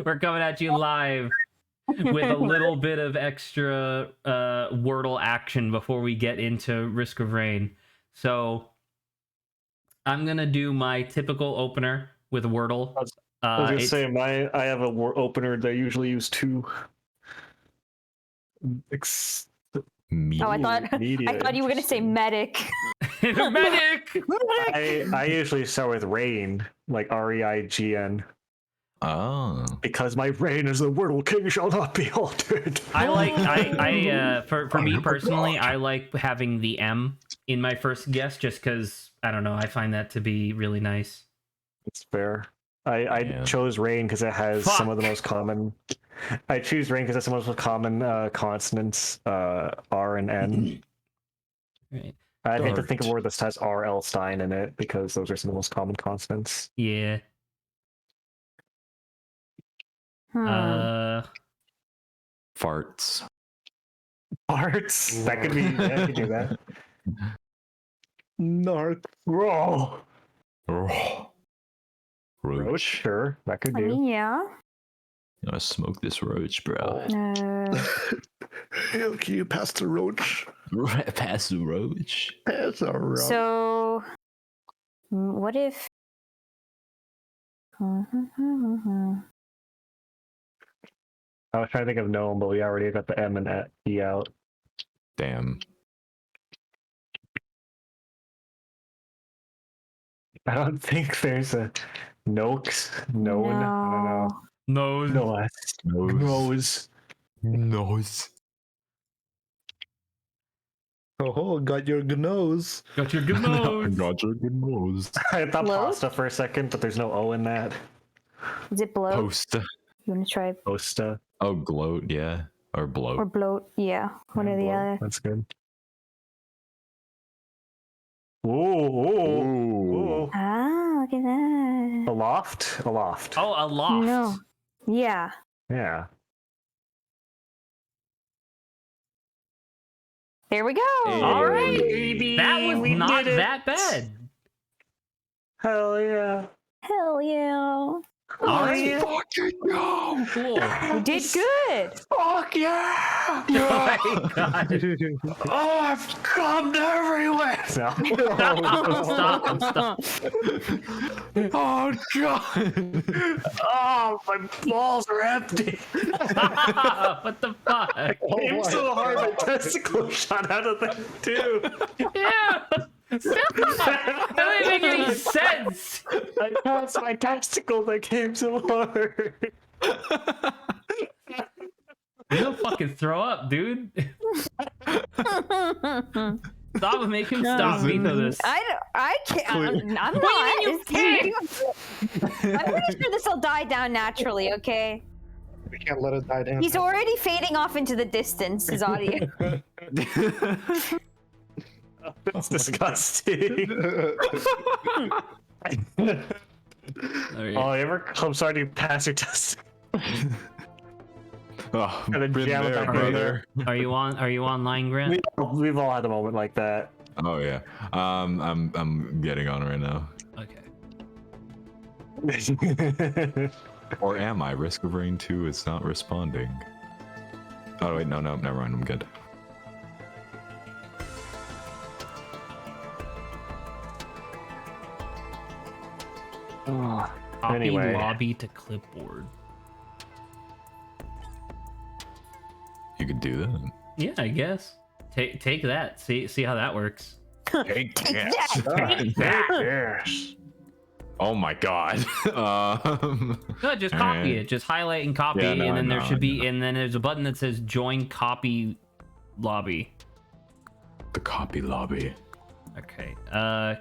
we're coming at you live with a little bit of extra Wordle action before we get into Risk of Rain. So I'm gonna do my typical opener with Wordle. I was gonna say I have a opener that I usually use too. Oh, I thought you were gonna say medic. Medic. I usually start with Rain, like REIGN. Oh. Because my reign as the Wordle King shall not be altered. For me personally, I like having the M in my first guess just because I don't know, I find that to be really nice. It's fair. I chose Rain because it has some of the most common. I choose Rain because it's some of the most common consonants, R and N. Right. I'd hate to think of a word that has R, L, Stein in it because those are some of the most common consonants. Yeah. Farts. Farts. That could be. Yeah, I could do that. Narc. Roll. Roach. Sure, that could do. Yeah. You wanna smoke this roach, bro? Hell, can you pass the roach? Pass the roach. Pass the roach. So, what if? I was trying to think of gnome, but we already got the M and E out. Damn. I don't think there's a Noakes. No. I don't know. Nose. Nose. Oh, got your nose. Got your good nose. Got your good nose. I thought Bloat? pasta for a second, but there's no O in that. Is it bloat? Posta. You want to try Posta. Oh, gloat, yeah. Or bloat. or bloat? Yeah, one or the Bloat. other. That's good. Ooh. Ah, look at that. Aloft. Oh, a loft. No. Yeah. Yeah. There we go. All right. Baby, That was we not did it. that bad. Hell yeah. Hell yeah. All right. Fucking go! Cool. You did good. Fuck yeah! Oh my God. Oh, I've come everywhere. No. Stop. Oh, God! Oh, my balls are empty. What the fuck? Came so hard, my testicle shot out of them too. Yeah. Stop. That doesn't make any sense. I passed my testicle that came so hard. You don't fucking throw up, dude. Stop and make him stop. Veto this. I can't. I'm What not. do you mean you I'm pretty sure this will die down naturally. Okay. We can't let it die down. He's already fading off into the distance. His audio. It's disgusting. Oh, I'm sorry to pass your testicle. Oh, And then been jam it there, back in brother. Are you on line, Grant? We've all had a moment like that. Oh, yeah. I'm getting on right now. Okay. Or am I? Risk of Rain 2 is not responding. Oh, wait, no, never mind. I'm good. Copy Anyway. lobby to clipboard. You could do that. Yeah, I guess. Take that. See how that works. Take that. Yes. Oh my god. No, just copy it. Just highlight and copy, Yeah, no, and then there I should be, know. and then there's a button that says join copy lobby. The copy lobby. Okay. Because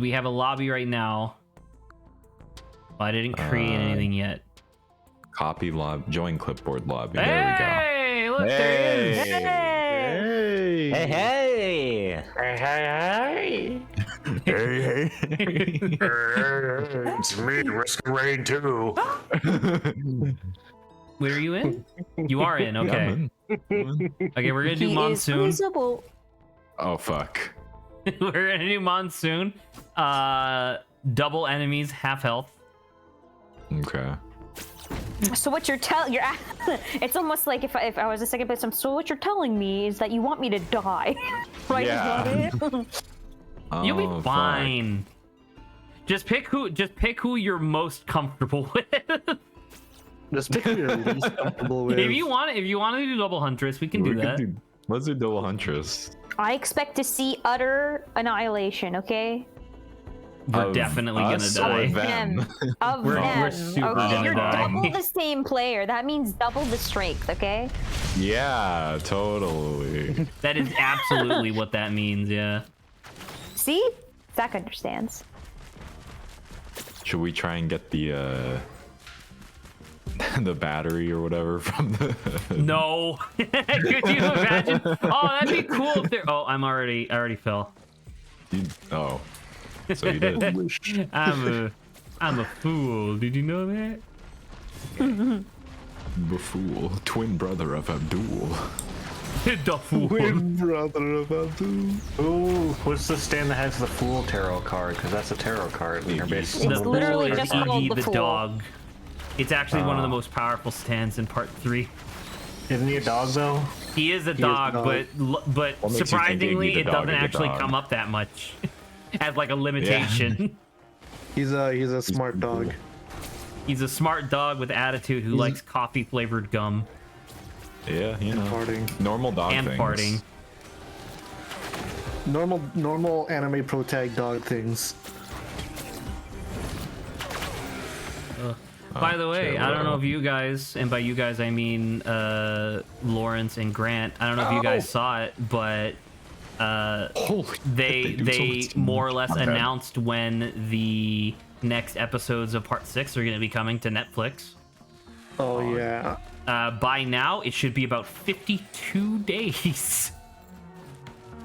we have a lobby right now. Well, I didn't create anything yet. Copy lobby. Join clipboard lobby. There Hey, look, there he is. Hey. Hey. Hey. Hey, hey. It's me, Risk of Rain 2. Where are you in? You are in. Yeah, Okay. man. Okay, we're gonna do He is monsoon. visible. Oh fuck. We're gonna do monsoon. Double enemies, half health. Okay. So what you're telling it's almost like if I was a second place. So what you're telling me is that you want me to die, right? Yeah. You'll be Oh, fuck. fine. Just pick who you're most comfortable with. Just pick who you're least comfortable with. If you want to do double huntress, we can do that. Let's do double huntress. I expect to see utter annihilation. Okay. We're Of definitely us gonna or die. them? Of We're them. super Okay, gonna you're die. double the same player. That means double the strength. Okay. Yeah, totally. That is absolutely what that means. Yeah. See, Zach understands. Should we try and get the the battery or whatever from the? No. Could you imagine? Oh, that'd be cool if there. Oh, I already fell. Oh, so you did. I'm a fool. Did you know that? Befool, twin brother of Abdul. The fool. brother of Abdul. Ooh, what's the stand that has the Fool tarot card? Because that's a tarot card. And you're basically It's literally Fool just is called Iggy the the Fool. dog. It's actually one of the most powerful stands in part 3. Isn't he a dog though? He is a is a dog, dog. but What makes you think surprisingly, Iggy the it dog doesn't is a actually dog? come up that much as like a limitation. He's a smart dog. He's a smart dog with attitude who likes coffee flavored gum Yeah, you know, Farting. normal dog and things. farting. Normal anime pro tag dog things. By the way, Okay, I don't know well. if you guys, and by you guys I mean Lawrence and Grant. I don't know if you guys saw it, but Holy, they do so much to me. more or less I'm dead. announced when the next episodes of Part 6 are going to be coming to Netflix. Oh yeah. By now, it should be about 52 days.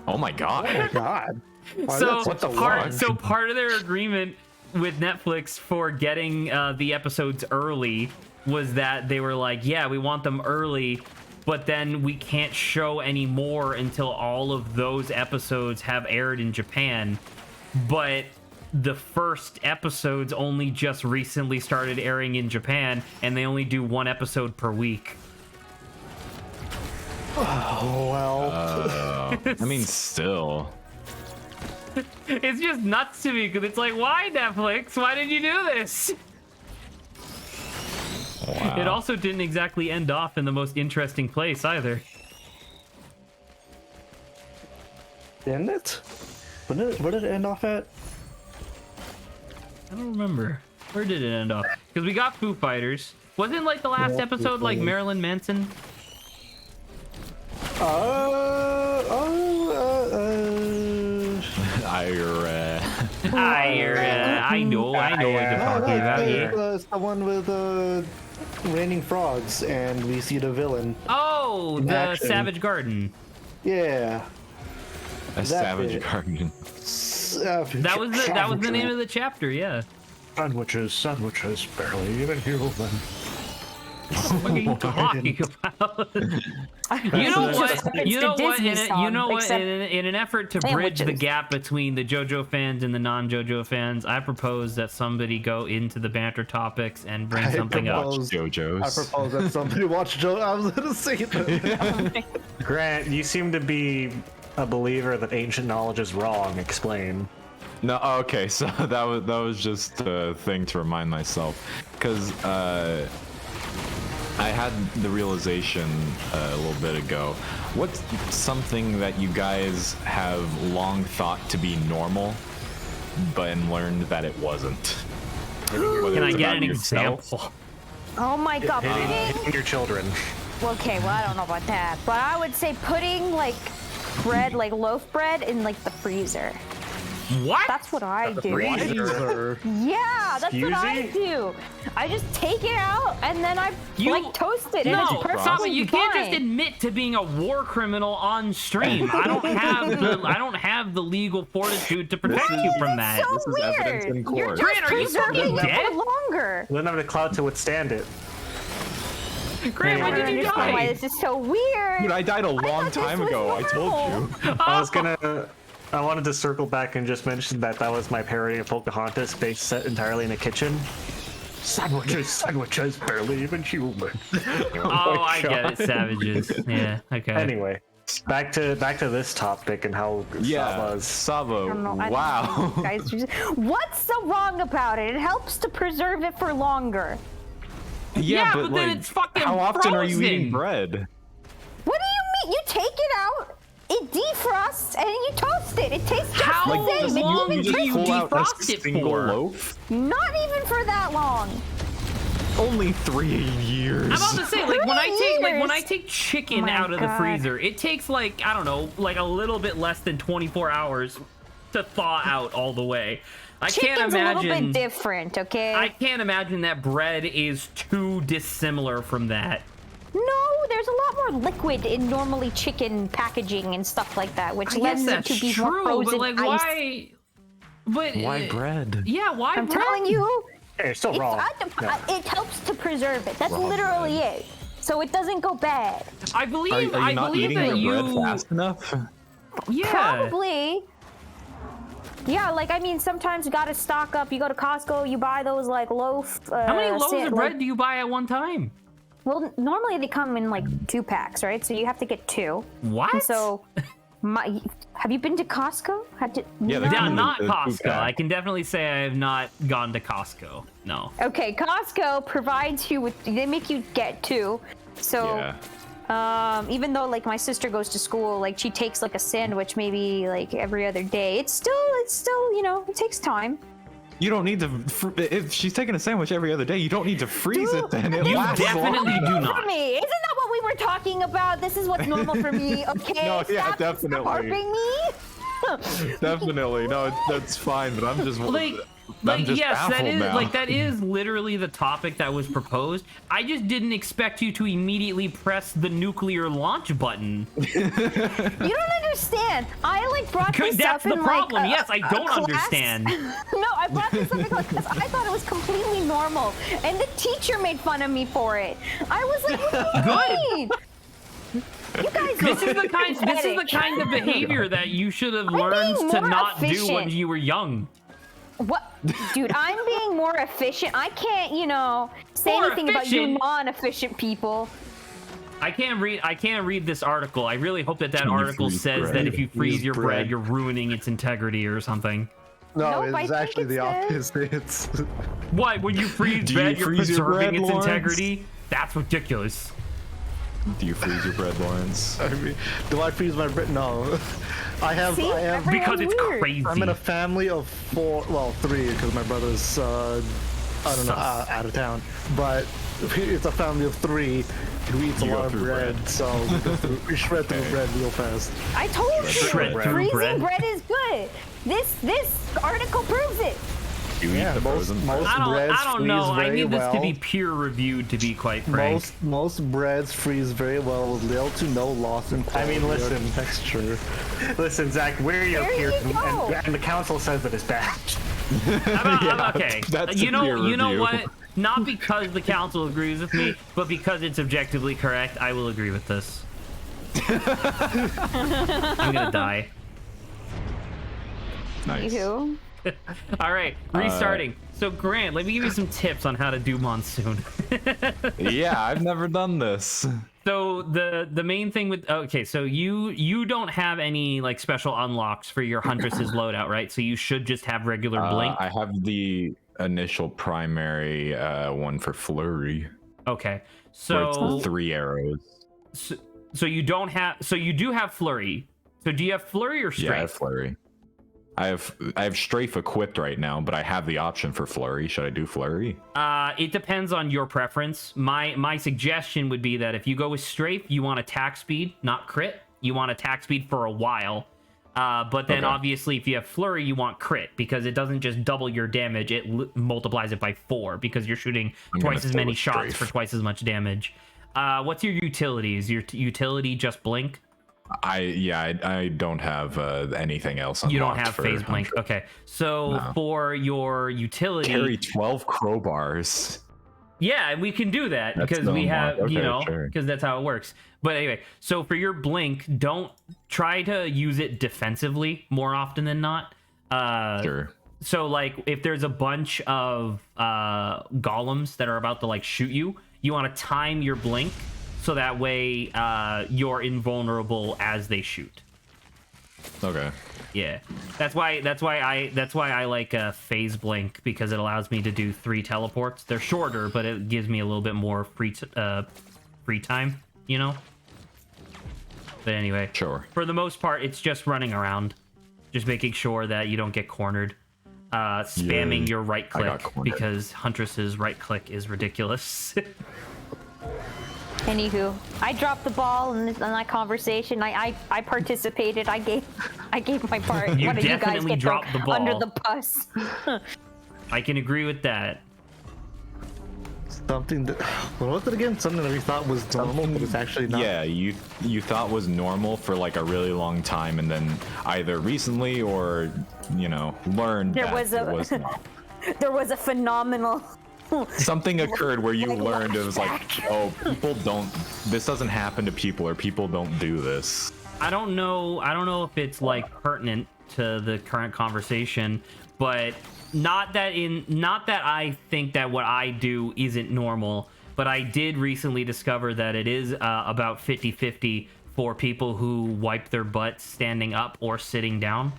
Oh my god. God. Why So that's such a part, lot? part of their agreement with Netflix for getting the episodes early was that they were like, yeah, we want them early, but then we can't show any more until all of those episodes have aired in Japan. But the first episodes only just recently started airing in Japan, and they only do one episode per week. Oh well. I mean, still. It's just nuts to me because it's like, why Netflix? Why did you do this? Wow. It also didn't exactly end off in the most interesting place either. Didn't it? Where did it end off at? I don't remember. Where did it end off? Because we got Foo Fighters. Wasn't like the last Yeah, episode Foo like Fighters. Marilyn Manson? I know what you're talking about. Yeah. It's the one with raining frogs, and we see the villain. Oh, the action. Savage Garden. Yeah. A savage garden. That was the name of the chapter. Yeah. Sandwiches, barely even human. What are you talking about? You know Just what? it's You the know what? Disney song, except In an effort to bridge the sandwiches. gap between the JoJo fans and the non-JoJo fans, I propose that somebody go into the banter topics and bring I something up. propose- I JoJo's. propose that somebody watch Joe. I was gonna say that. Grant, you seem to be a believer that ancient knowledge is wrong. Explain. No, okay, so that was just a thing to remind myself, because I had the realization a little bit ago. What's something that you guys have long thought to be normal, but learned that it wasn't? Whether Can I it's get about an yourself- example? Oh my god, putting. Hitting your children. Okay, well I don't know about that, but I would say putting like bread, like loaf bread, in like the freezer. What? That's what I do. Freezer. Yeah, that's what I Excuse do. I just take it out and then I You- like toast it, and No, it's perfectly Saba, you can't just fine. admit to being a war criminal on stream. I don't have the legal fortitude to protect you from that. So This is evidence weird. in You're court. just Grant, are you fucking preserving it dead? for longer. You don't have the clout to withstand it. Grant, I when don't did you understand why die? this is so weird. Dude, I died a long thought this time was ago. I told normal. you. I wanted to circle back and just mention that was my parody of Pocahontas, based set entirely in a kitchen. Sandwiches, barely even human. Oh, I get it, savages. Yeah, okay. Anyway, back to this topic and how Sava's. Sava. I don't know, I don't Wow. know, guys, what's so wrong about it? It helps to preserve it for longer. Yeah, but then like, it's fucking how often are you frozen. eating bread? What do you mean? You take it out, it defrosts, and then you toast it. It tastes just How the same. long It do even you tastes Pull out a defrost it single for? loaf? not even for that long. Only 3 years. I'm about to say, like when I years. take chicken Oh my out of the God. freezer, it takes like, I don't know, like a little bit less than 24 hours to thaw out all the way. I Chicken's can't a little imagine. bit different, okay? I can't imagine that bread is too dissimilar from that. No, there's a lot more liquid in normally chicken packaging and stuff like that, which I guess lends it that's to be more true, frozen but like, ice. why? But Why bread? Yeah, why? I'm bread? telling you, Hey, it's still raw. it helps to preserve it. That's Raw literally it. So it doesn't go bad. I believe. Are you I not believe eating that the you. bread fast enough? Yeah. Probably. Yeah, like I mean, sometimes you gotta stock up. You go to Costco, you buy those like loaf. How many loaves of bread like, do you buy at one time? well, normally they come in like 2 packs, right? So you have to get 2. What? And so, have you been to Costco? Yeah, they No? Yeah, come in not the Costco. 2-pack. I can definitely say I have not gone to Costco. No. Okay, Costco provides you with. They make you get 2. So. Yeah. Even though like my sister goes to school, like she takes like a sandwich maybe like every other day. It's still you know, it takes time. You don't need to. If she's taking a sandwich every other day, you don't need to freeze it. Then it You lasts definitely longer. do For not. me, isn't that what we were talking about? This is what's normal for me. Okay, No, yeah, stop definitely. harping me. Definitely, no, that's fine. But I'm just Like just yes, that baffled is now. like that is literally the topic that was proposed. I just didn't expect you to immediately press the nuclear launch button. You don't understand. I like brought this That's up the in problem. like Yes, I don't class. understand. No, I brought this up because I thought it was completely normal, and the teacher made fun of me for it. I was like, what do you mean? You guys This is the kind. This is the pathetic. kind of behavior that you should have learned being to more not do when efficient. you were young. What, dude? I'm being more efficient. I can't, you know, say More anything about you efficient? non-efficient people. I can't read this article. I really hope that Can you article freeze says bread? that if you freeze Freeze your bread, bread. you're ruining its integrity or something. No, Nope, I it's think actually it the says- opposite. It's What? When you freeze Do you bread, you're freeze your preserving bread, its Lawrence? integrity? That's ridiculous. Do you freeze your bread, Lawrence? I mean, do I freeze my bread? No. I have. See, I have. everyone's Because it's weird. crazy. I'm in a family of 4, well, 3, because my brother's, I don't know, out of town. But it's a family of 3 who eats a You go lot of through bread, bread. so we shred through bread real fast. I told you, Shred through freezing bread. bread is good. This article proves it. Do you Yeah, eat the most- frozen most- bread? breads I don't know. freeze I very need this to be well. peer reviewed, to be quite frank. Most breads freeze very well with little to no loss in quality or listen. texture. Listen, Zach, we're your There peers, you go. and the council says that it's bad. I'm okay. that's You a know, peer you know review. what? Not because the council agrees with me, but because it's objectively correct, I will agree with this. I'm gonna die. Nice. Anywho. All right, restarting. So Grant, let me give you some tips on how to do Monsoon. Yeah, I've never done this. So the main thing with so you don't have any like special unlocks for your Huntress's loadout, right? So you should just have regular blink. I have the initial primary one for flurry. Okay. Where it's So the 3 arrows. so you don't have you do have flurry. So do you have flurry or strafe? Yeah, I have flurry. I have strafe equipped right now, but I have the option for flurry. Should I do flurry? It depends on your preference. My suggestion would be that if you go with strafe, you want attack speed, not crit. You want attack speed for a while. But then Okay. obviously if you have flurry, you want crit because it doesn't just double your damage, it multiplies it by 4 because you're shooting I'm gonna twice as stay many with shots strafe. for twice as much damage. What's your utilities? Your utility just blink? I don't have anything else unlocked. You don't have for phase blink. Huntress. Okay. So No. for your utility, Carry 12 crowbars. yeah, and we can do that That's because the we have, unlock. you Okay, know, sure. because that's how it works. But anyway, so for your blink, don't try to use it defensively more often than not. Sure. So like if there's a bunch of golems that are about to like shoot you, you want to time your blink so that way you're invulnerable as they shoot. Okay. Yeah, that's why I like phase blink, because it allows me to do 3 teleports. They're shorter, but it gives me a little bit more free time, you know. But anyway, Sure. for the most part, it's just running around, just making sure that you don't get cornered. Spamming Yeah, your right I got click, cornered. because Huntress's right click is ridiculous. Anywho, I dropped the ball in that conversation. I participated. I gave my part. You What did you guys definitely get dropped thrown the ball. under the bus? I can agree with that. Something that, what was it again? Something that we thought was normal, but it's actually not. Yeah, you thought was normal for like a really long time, and then either recently or learned There that was it was not. There was a phenomenal. Something occurred where you Like learned it was like, flashback. oh, people don't. This doesn't happen to people, or people don't do this. I don't know if it's like pertinent to the current conversation, but not that I think that what I do isn't normal, but I did recently discover that it is about 50-50 for people who wipe their butts standing up or sitting down.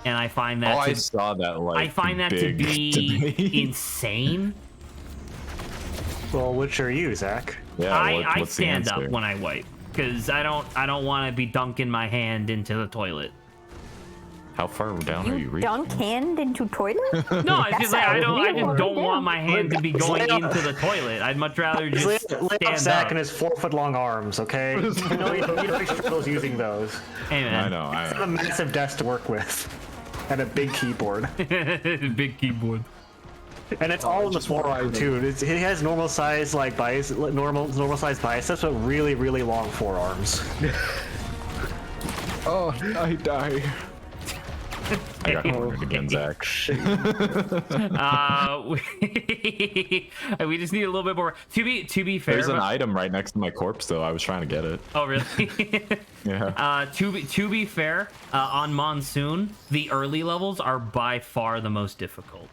And I find that I saw that like I find that to big be debate. insane. Well, which are you, Zach? Yeah, I what's the stand up answer? when I wipe, because I don't want to be dunking my hand into the toilet. How far down are you reaching? Dunk hand into toilet? No, it's just like I sounds just weird. don't want my hand to be going Lay off- into the toilet. I'd much rather Lay just off stand Zach up. and his 4-foot-long arms, okay? You know he struggles using those. Hey I man, know. It's a massive desk to work with. And a big keyboard. big keyboard. And it's all in the forearm too. He has normal size normal size biceps, but really, really long forearms. Oh, I die. I got cornered again, Zach. We just need a little bit more. To be fair, There's an but- item right next to my corpse, though. I was trying to get it. oh really? Yeah. To be fair, on Monsoon, the early levels are by far the most difficult.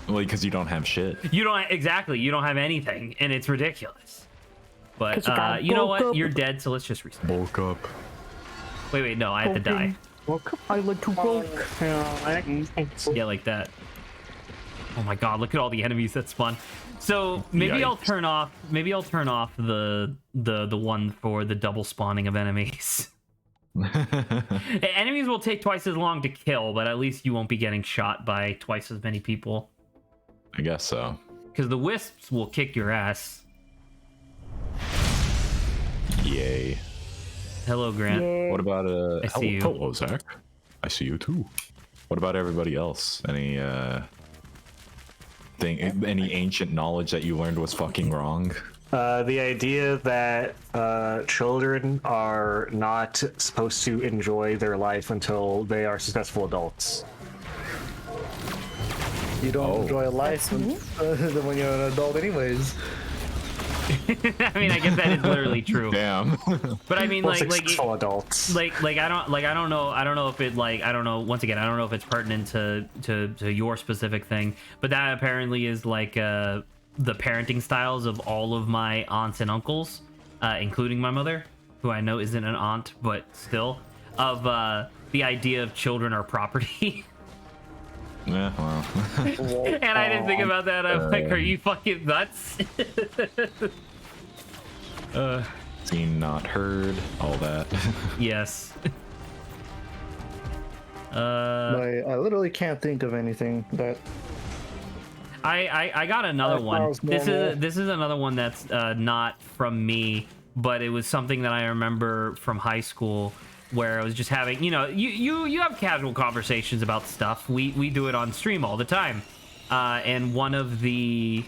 Well, because you don't have shit. You don't have anything, and it's ridiculous. But 'Cause you gotta you know bulk what? up. You're dead, so let's just restart. Bulk up. Wait, no, I have to die. I like to bulk. Yeah, like that. Oh my god, look at all the enemies that spawn. So maybe I'll Yikes. turn off the one for the double spawning of enemies. Enemies will take twice as long to kill, but at least you won't be getting shot by twice as many people. I guess so. Because the wisps will kick your ass. Yay. Hello, Grant. What about I see you. Hello, Zach. I see you too. What about everybody else? Any ancient knowledge that you learned was fucking wrong? The idea that children are not supposed to enjoy their life until they are successful adults. You don't Oh. enjoy life when you're an adult, anyways. I mean, I guess that is literally true. Damn. But I mean, Well, like successful adults. I don't know if it once again, I don't know if it's pertinent to your specific thing, but that apparently is like the parenting styles of all of my aunts and uncles, including my mother, who I know isn't an aunt, but still, of the idea of children are property. Yeah, well. And I didn't think about that. I'm like, are you fucking nuts? Seen, not heard, all that. Yes. I literally can't think of anything that. I got another That one. sounds This normal. is another one that's not from me, but it was something that I remember from high school, where I was just having, you have casual conversations about stuff. We do it on stream all the time, and one of the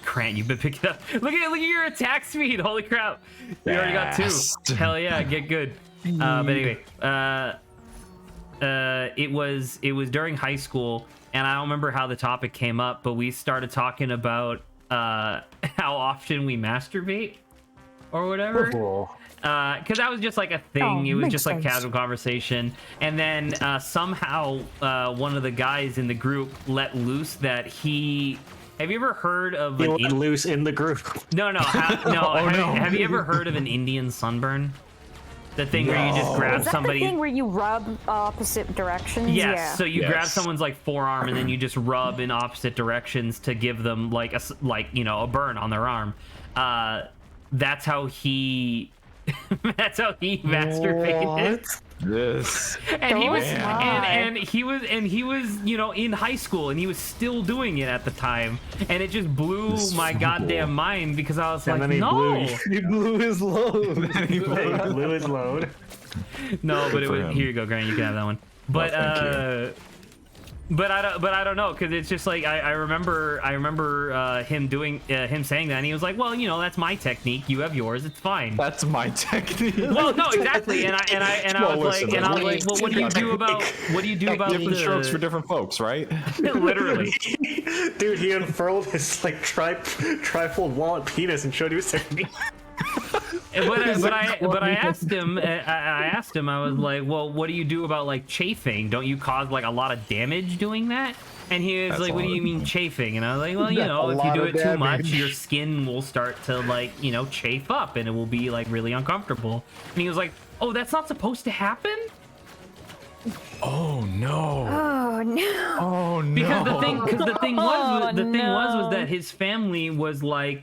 Grant, you've been picking up. Look at your attack speed. Holy crap! You already got Fast. 2. Hell yeah, get good. But anyway, it was during high school, and I don't remember how the topic came up, but we started talking about how often we masturbate or whatever. Cool. because that was just like a thing. Oh, It was makes just like sense. casual conversation. And then somehow one of the guys in the group let loose that he. Have you ever heard of He an let loose in the group. No. Have you ever heard of an Indian sunburn? The thing where you just grab Is that somebody. the thing where you rub opposite directions? Yes. Yeah. So you grab Yes. someone's like forearm and then you just rub in opposite directions to give them like a burn on their arm. That's how he. That's how he masturbated. This. And he was Those and he was in high school and he was still doing it at the time, and it just blew my goddamn mind because I was And like, then he no, He blew his load. He blew his load. no, but it for was him. here you go, Grant, you can have that one. But thank but I don't know, because it's just like I remember him doing him saying that, and he was like, well, that's my technique, you have yours, it's fine. That's my technique. Well, no, exactly, and I Well, was listen, like, well, what do you do about different strokes for different folks, right? literally? Dude, he unfurled his like trifold wallet penis and showed you his technique. But I asked him, I was like, well, what do you do about like chafing? Don't you cause like a lot of damage doing that? And he was That's like, a what do lot you of mean chafing? And I was like, well, That's a if you lot do of it too much, damage. your skin will start to like, chafe up and it will be like really uncomfortable. And he was like, oh, that's not supposed to happen? Oh no. Oh no. Oh no. Because the thing was no. that his family was like,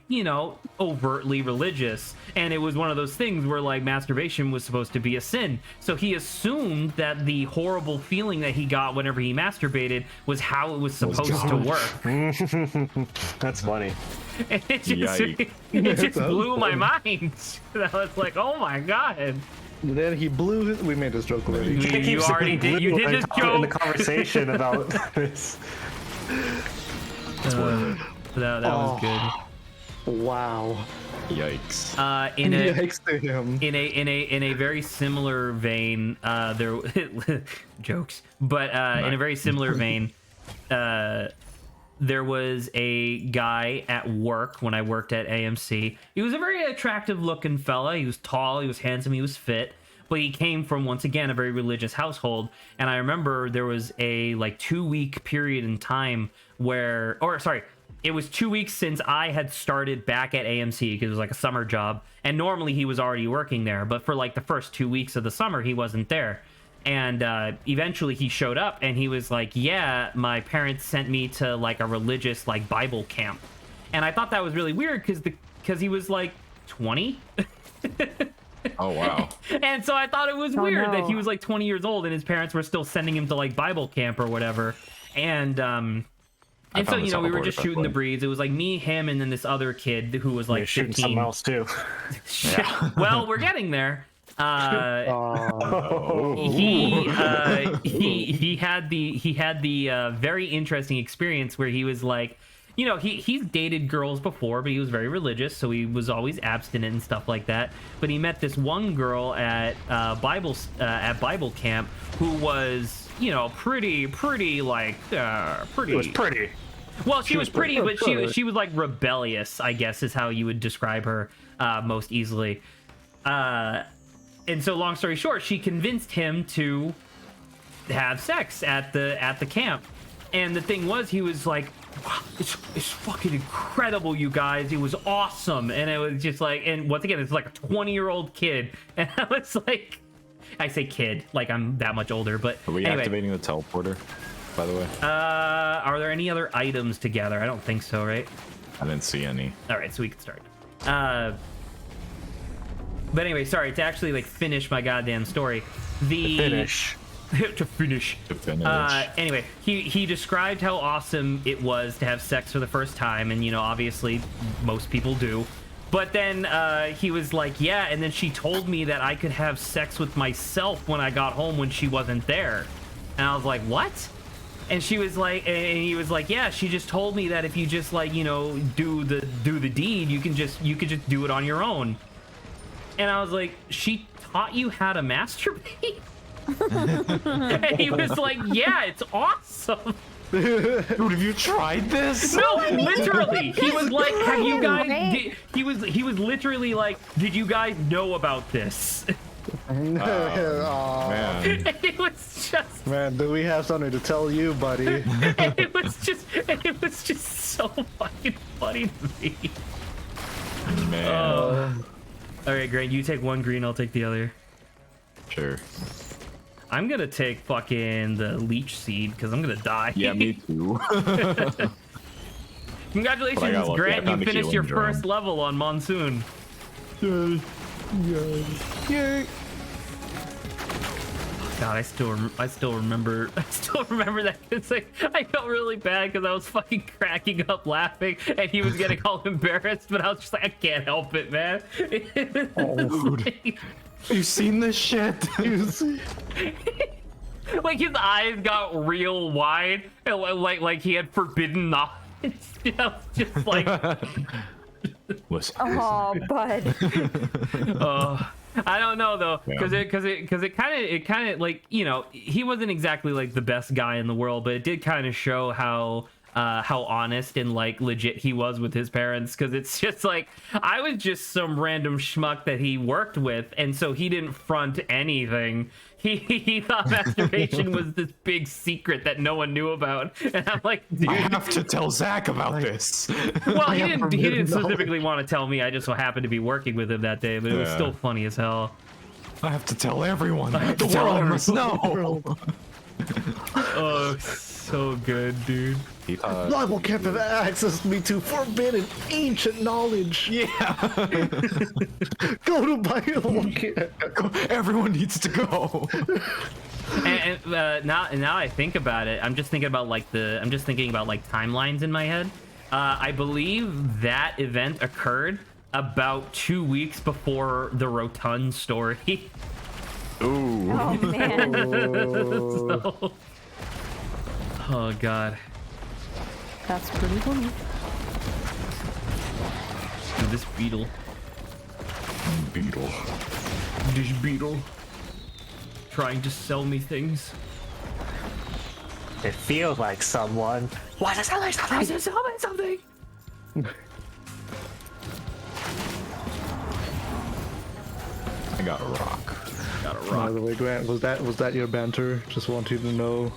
overtly religious, and it was one of those things where like masturbation was supposed to be a sin. So he assumed that the horrible feeling that he got whenever he masturbated was how it was supposed to work. That's funny. And it just Yikes. blew my mind. I was like, oh my god. Then he blew his. We made this joke already. You Keep already saying did. You blue did and this talking in the joke. conversation about this. That was good. Wow. Yikes. In a Yikes to him. in a very similar vein, there jokes, but in a very similar vein, there was a guy at work when I worked at AMC. He was a very attractive looking fella. He was tall, he was handsome, he was fit, but he came from, once again, a very religious household. And I remember there was a like 2-week period in time where, it was 2 weeks since I had started back at AMC because it was like a summer job. And normally he was already working there, but for like the first 2 weeks of the summer, he wasn't there. And eventually he showed up and he was like, yeah, my parents sent me to like a religious like Bible camp. And I thought that was really weird because he was like 20. Oh wow. And so I thought it was weird that no. he was like 20 years old and his parents were still sending him to like Bible camp or whatever. And so, found this we were hard, just by the shooting the way. breeze. It was like me, him, and then this other kid who was You're like shooting 15. something else too. Well, we're getting there. Oh. He had the very interesting experience where he was like, he's dated girls before, but he was very religious, so he was always abstinent and stuff like that. But he met this one girl at Bible camp who was pretty like pretty. It was pretty. Well, she was pretty, but she was like rebellious, I guess is how you would describe her most easily. And so, long story short, she convinced him to have sex at the camp. And the thing was, he was like, wow, it's fucking incredible, you guys. It was awesome. And it was just like, and once again, it's like a 20-year-old kid. And I was like, I say kid, like I'm that much older, but Are we anyway. activating the teleporter, by the way? Are there any other items to gather? I don't think so, right? I didn't see any. All right, so we can start. But anyway, sorry, to actually like finish my goddamn story. Finish. To finish. To finish. Anyway, he described how awesome it was to have sex for the first time, and obviously most people do. But then he was like, yeah, and then she told me that I could have sex with myself when I got home when she wasn't there. And I was like, what? And she was like, and he was like, yeah, she just told me that if you just like, do the deed, you could just do it on your own. And I was like, she taught you how to masturbate? And he was like, yeah, it's awesome. Dude, have you tried this? No, literally. He was like, "Have you guys?" Right. He was literally like, "Did you guys know about this?" Aw, Man. And it was just, man, do we have something to tell you, buddy? and it was just so fucking funny to me. Man. All right, Grant, you take one green, I'll take the other. Sure. I'm gonna take fucking the leech seed because I'm gonna die. Yeah, me too. Congratulations, But I got lucky. I Grant! You found a finished your healing drone. first level on Monsoon. Yay. God, I still remember that. It's like I felt really bad because I was fucking cracking up laughing, and he was getting all embarrassed. But I was just like, I can't help it, man. Dude. You seen this shit? Like his eyes got real wide, and like he had forbidden knowledge. You know, just like. Listen. Oh, bud. I don't know though, because Yeah. it kind of like, you know, he wasn't exactly like the best guy in the world, but it did kind of show how honest and like legit he was with his parents. Because it's just like I was just some random schmuck that he worked with, and so he didn't front anything. He thought masturbation was this big secret that no one knew about, and I'm like, dude. I have to tell Zach about this. Well, he have didn't forbidden specifically want to tell me. I just so happened to be working with him that day, but it was Yeah. still funny as hell. I have to tell everyone. have to The tell world must know. Oh, so good, dude. He thought, Bible can't have access me to forbidden ancient knowledge. yeah, Go to Bible. everyone needs to go. And now I think about it, I'm just thinking about like timelines in my head. I believe that event occurred about 2 weeks before the Rotund story. Ooh. Oh man. So- oh god. That's pretty funny. Dude, this beetle. Beetle. This beetle. Trying to sell me things. It feels like someone. Why does it sound like Trying to sell me something. I got a rock. Got a By rock. the way, Grant, was that your banter? Just want you to know.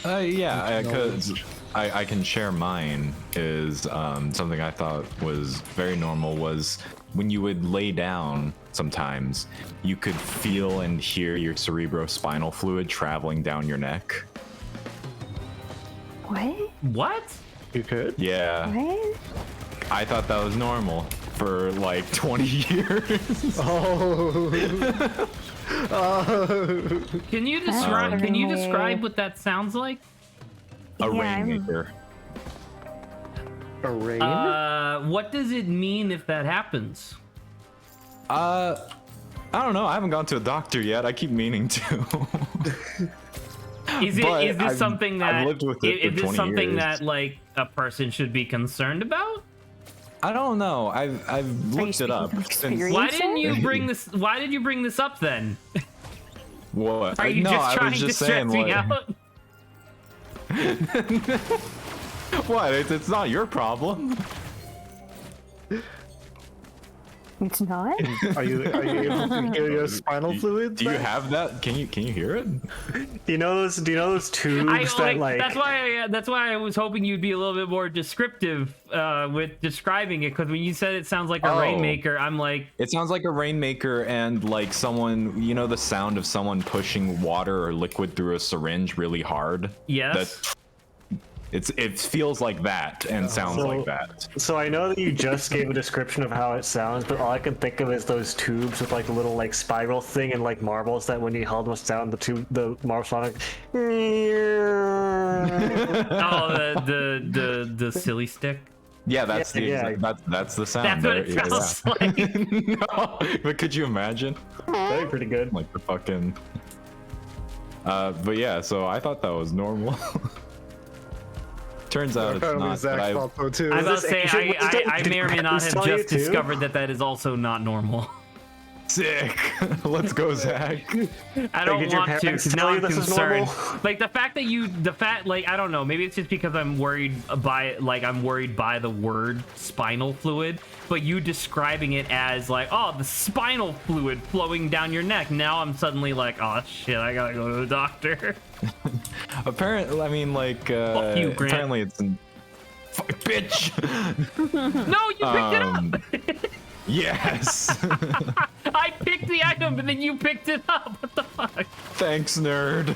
Yeah, because Knowledge. I can share mine is something I thought was very normal was when you would lay down sometimes you could feel and hear your cerebrospinal fluid traveling down your neck. What? What? You could? Yeah, What? I thought that was normal for like 20 years. Oh. Can you describe what that sounds like? A Yeah, I'm- rainmaker. A rain? What does it mean if that happens? I don't know. I haven't gone to a doctor yet. I keep meaning to. Is But this I've- something that I've lived with it is for this 20 something years. that like a person should be concerned about? I don't know. I've looked it speaking up. from since- experience? Why didn't you bring this? Why did you bring this up then? What? Are you no, just I trying was to just stress saying, me like, out? what? It's not your problem. It's not. Are you able to hear your spinal fluids? Do you Zach? have that? Can you hear it? Do you know those tubes that like? That's why I was hoping you'd be a little bit more descriptive with describing it, because when you said it sounds like a Oh. rainmaker, I'm like, It sounds like a rainmaker and like someone, you know, the sound of someone pushing water or liquid through a syringe really hard. yes. It feels like that and sounds So- like that. So I know that you just gave a description of how it sounds, but all I can think of is those tubes with like a little like spiral thing and like marbles that when you held them down, the marble sound like. Oh, the silly stick. Yeah, that's the Yeah. that's the sound. That's what it there. Yeah, sounds like. yeah. No, but could you imagine? That'd be pretty good. Like the fucking. But yeah, so I thought that was normal. Turns out it's Apparently not. Zach But thought so too. I was about to this say, ancient wisdom? I Did may or may not Grant have tell you just too? discovered that is also not normal. Sick. Let's go, Zach. I don't did your want to, parents because tell now you I'm this is concerned. normal? Like the fact that like I don't know, maybe it's just because I'm worried by the word spinal fluid, but you describing it as like, oh, the spinal fluid flowing down your neck. Now I'm suddenly like, oh shit, I gotta go to the doctor. Apparently, I mean, like, Fuck you, Grant. apparently it's in. Fuck, bitch. No, you picked it up. Yes. I picked the item, and then you picked it up. What the fuck? Thanks, nerd.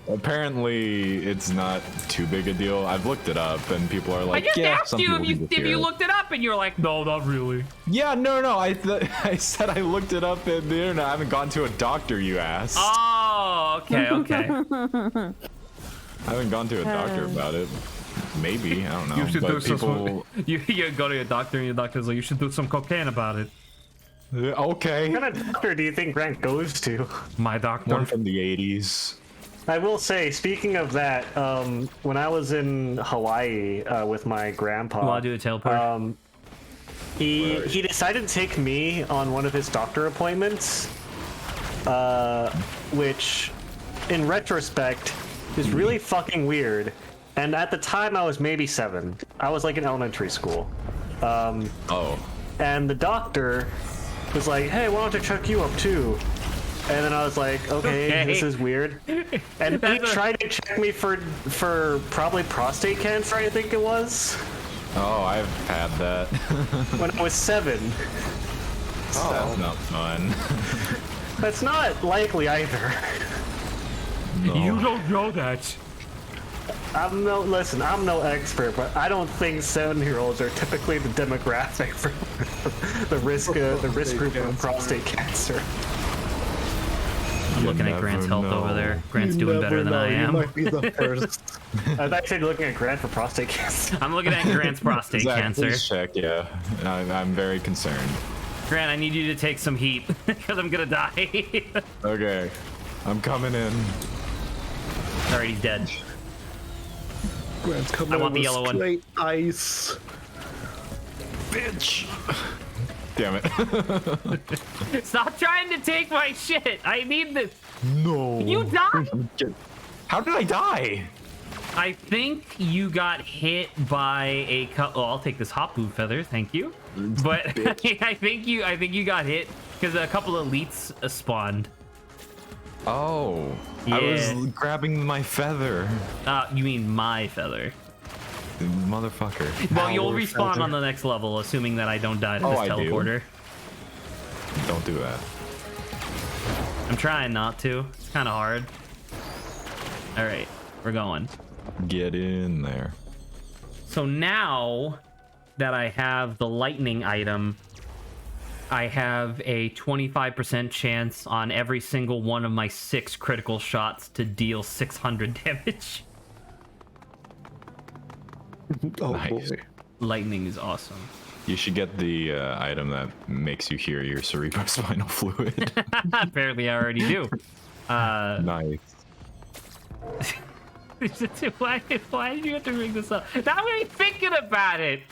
Apparently it's not too big a deal. I've looked it up, and people are I like, just yeah, asked some you people do if you hear it. looked it up, and you're like, no, not really. Yeah, no. I said I looked it up in the internet. I haven't gone to a doctor. You asked. Oh, okay. I haven't gone to a doctor about it. Maybe, I don't know. You should do But people. you go to your doctor, and your doctor's like, you should do some cocaine about it. Okay. What kind of doctor do you think Grant goes to? My doctor. One from the 80s. I will say, speaking of that, when I was in Hawaii with my grandpa, You want to do a teleport? he decided to take me on one of his doctor appointments, which, in retrospect, is really fucking weird. And at the time, I was maybe 7. I was like in elementary school. Oh. And the doctor was like, hey, why don't I check you up too? And then I was like, okay. This is weird. And he tried to check me for probably prostate cancer, I think it was, Oh, I've had that. when I was 7. That's not fun. That's not likely either. No. You don't know that. I'm no expert, but I don't think 7-year-olds are typically the demographic for the risk group of prostate cancer. I'm looking at Grant's health over there. Grant's doing better than I You am. might be the first. I was actually looking at Grant for prostate cancer. I'm looking at Grant's prostate Zach, cancer. please check, yeah. I'm very concerned. Grant, I need you to take some heat because I'm gonna die. Okay. I'm coming in. Alright, he's dead. Grant's coming I want in the with yellow one. straight ice. Bitch! Damn it. Stop trying to take my shit. I need this. No. You died. How did I die? I think you got hit by a couple. Oh, I'll take this hot boot feather, thank you. But I think you got hit because a couple of elites spawned. Oh. Yeah. I was grabbing my feather. You mean my feather? Motherfucker. Well, you'll Power respawn feather. on the next level, assuming that I don't die to this I do. teleporter. Don't do that. I'm trying not to. It's kind of hard. All right, we're going. Get in there. So now that I have the lightning item, I have a 25% chance on every single one of my 6 critical shots to deal 600 damage. Oh Nice. boy. Lightning is awesome. You should get the item that makes you hear your cerebrospinal fluid. Apparently, I already do. Nice. Why did you have to bring this up? Now I'm really thinking about it.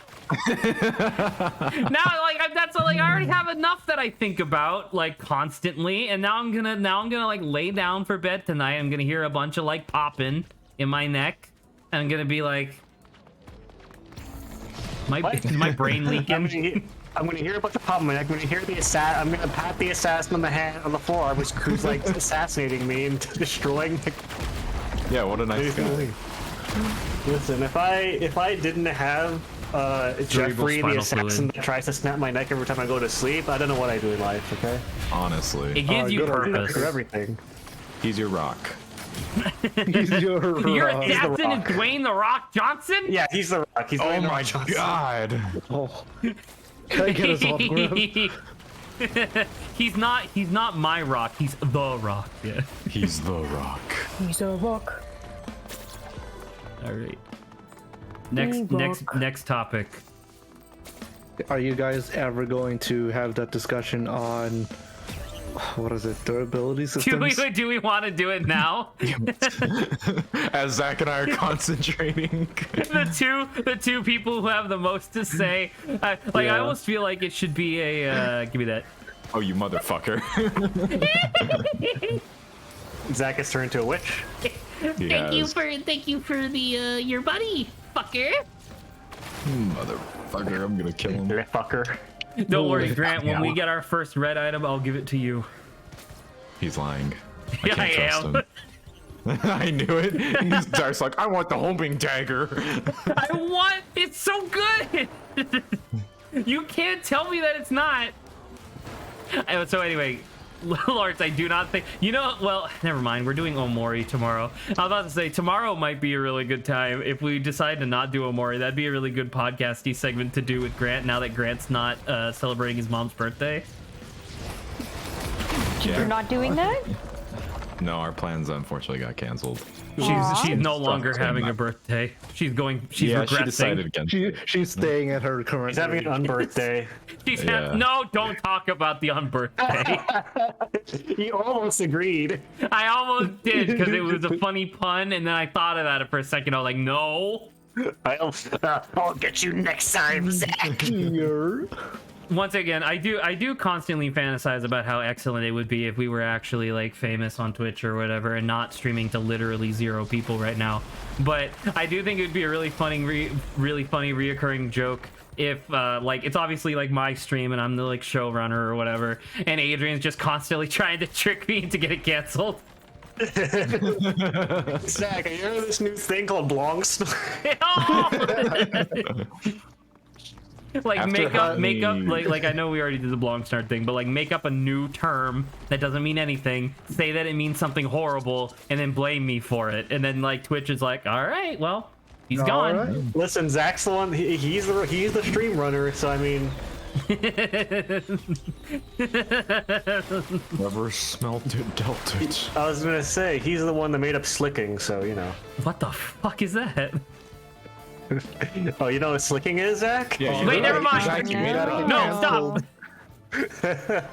Now, I already have enough that I think about like constantly, and now I'm gonna like lay down for bed tonight. I'm gonna hear a bunch of like popping in my neck, and I'm gonna be like, is my brain leaking? I'm gonna hear a bunch of pop. I'm gonna hear the assassin. I'm gonna pat the assassin on the hand on the floor, who's like assassinating me and destroying the. Yeah, what a nice guy. Listen, if I didn't have Jeffrey the spinal assassin fluid. that tries to snap my neck every time I go to sleep, I don't know what I do in life. Okay, Honestly. It gives you good idea. purpose. for everything. He's your rock. He's your Your rock. assassin is Rock. Dwayne the Rock Johnson? Yeah, he's the Rock. He's Oh Dwayne The my Rock Johnson. god. Oh. Can I get his autograph? He's not my Rock. He's the Rock. Yeah. He's the rock. He's a rock. All right. Next topic. Are you guys ever going to have that discussion on what is it? Durability systems. Do we want to do it now? As Zach and I are concentrating. the two people who have the most to say. I Yeah. almost feel like it should be a. Give me that. Oh, you motherfucker. Zach has turned into a witch. Thank you for the your buddy, fucker. Motherfucker, I'm gonna kill him. Fucker. Don't worry, Grant. When we Yeah. get our first red item, I'll give it to you. He's lying. I Yeah, can't I trust am. him. I knew it. He's Dark's like, I want the homing dagger. I want. It's so good. You can't tell me that it's not. So anyway, Lawrence, I do not think well, never mind, we're doing Omori tomorrow. I was about to say tomorrow might be a really good time if we decide to not do Omori. That'd be a really good podcasty segment to do with Grant now that Grant's not celebrating his mom's birthday. You're not doing that? No, our plans unfortunately got canceled. She's no Stuff longer came having a back. birthday. She's Yeah, she regressing. decided against it. She's staying at her current. He's having an age. unbirthday. Yeah. No, don't talk about the unbirthday. He almost agreed. I almost did because it was a funny pun, and then I thought about it for a second. I was like, no. I'll get you next time, Zach. Here. Once again, I do constantly fantasize about how excellent it would be if we were actually like famous on Twitch or whatever, and not streaming to literally 0 people right now. But I do think it would be a really funny reoccurring joke if like it's obviously like my stream and I'm the like showrunner or whatever, and Adrian's just constantly trying to trick me into getting canceled. Zach, have you heard of this new thing called Blongs? Like After make up honey. like I know we already did the blog start thing, but like make up a new term that doesn't mean anything, say that it means something horrible, and then blame me for it, and then like Twitch is like, all right, well, he's All gone. right. Listen, Zach's the one. He's the stream runner. So I mean, Never smelt it, dealt it. I was gonna say he's the one that made up slicking. So you know. What the fuck is that? Oh, you know what slicking is, Zach? Yeah, Wait, never mind. Zach, you gotta get No, canceled. stop.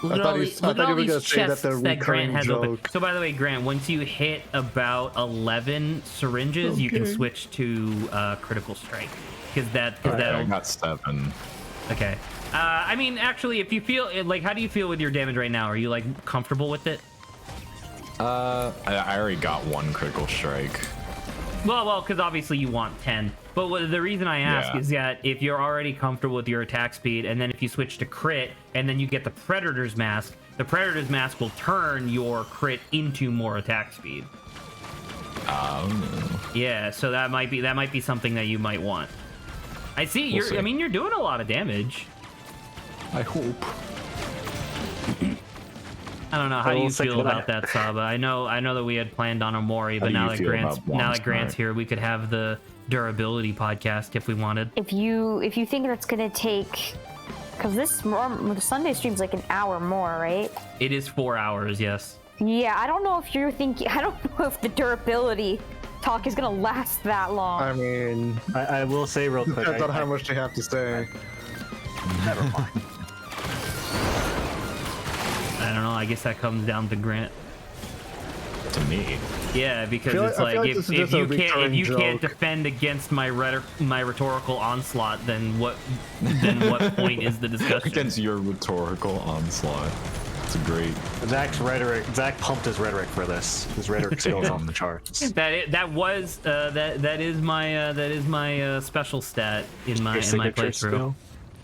I thought you were gonna say that the that Grant recurring has open. joke. So by the way, Grant, once you hit about 11 syringes, you can Okay. switch to critical strike, because I that'll got 7. okay. I mean, actually, if you feel like, how do you feel with your damage right now? Are you like comfortable with it? I already got 1 critical strike. Well, because obviously you want 10. But the reason I ask Yeah. is that if you're already comfortable with your attack speed, and then if you switch to crit, and then you get the Predator's Mask, the Predator's Mask will turn your crit into more attack speed. Yeah, so that might be something that you might want. I see. We'll see. I mean, you're doing a lot of damage. I hope. I don't know. How do Well, you feel second, about that, Saba? I know that we had planned on Omori, but do now you that feel Grant's about Blonde here, we could have the durability podcast if we wanted. If you think that's gonna take, because the Sunday stream's like an hour more, right? It is 4 hours, yes. Yeah, I don't know if you're thinking. I don't know if the durability talk is gonna last that long. I mean, I will say real quick. depends on how much they have to say. I don't know. I guess that comes down to Grant. To me. Yeah, because I feel it's like like this is if just a you recurring can't joke. defend against my rhetorical onslaught, then what point is the discussion? Against your rhetorical onslaught. It's great. Zach's rhetoric. Zach pumped his rhetoric for this. His rhetoric skills off the charts. That is my special stat in my signature playthrough.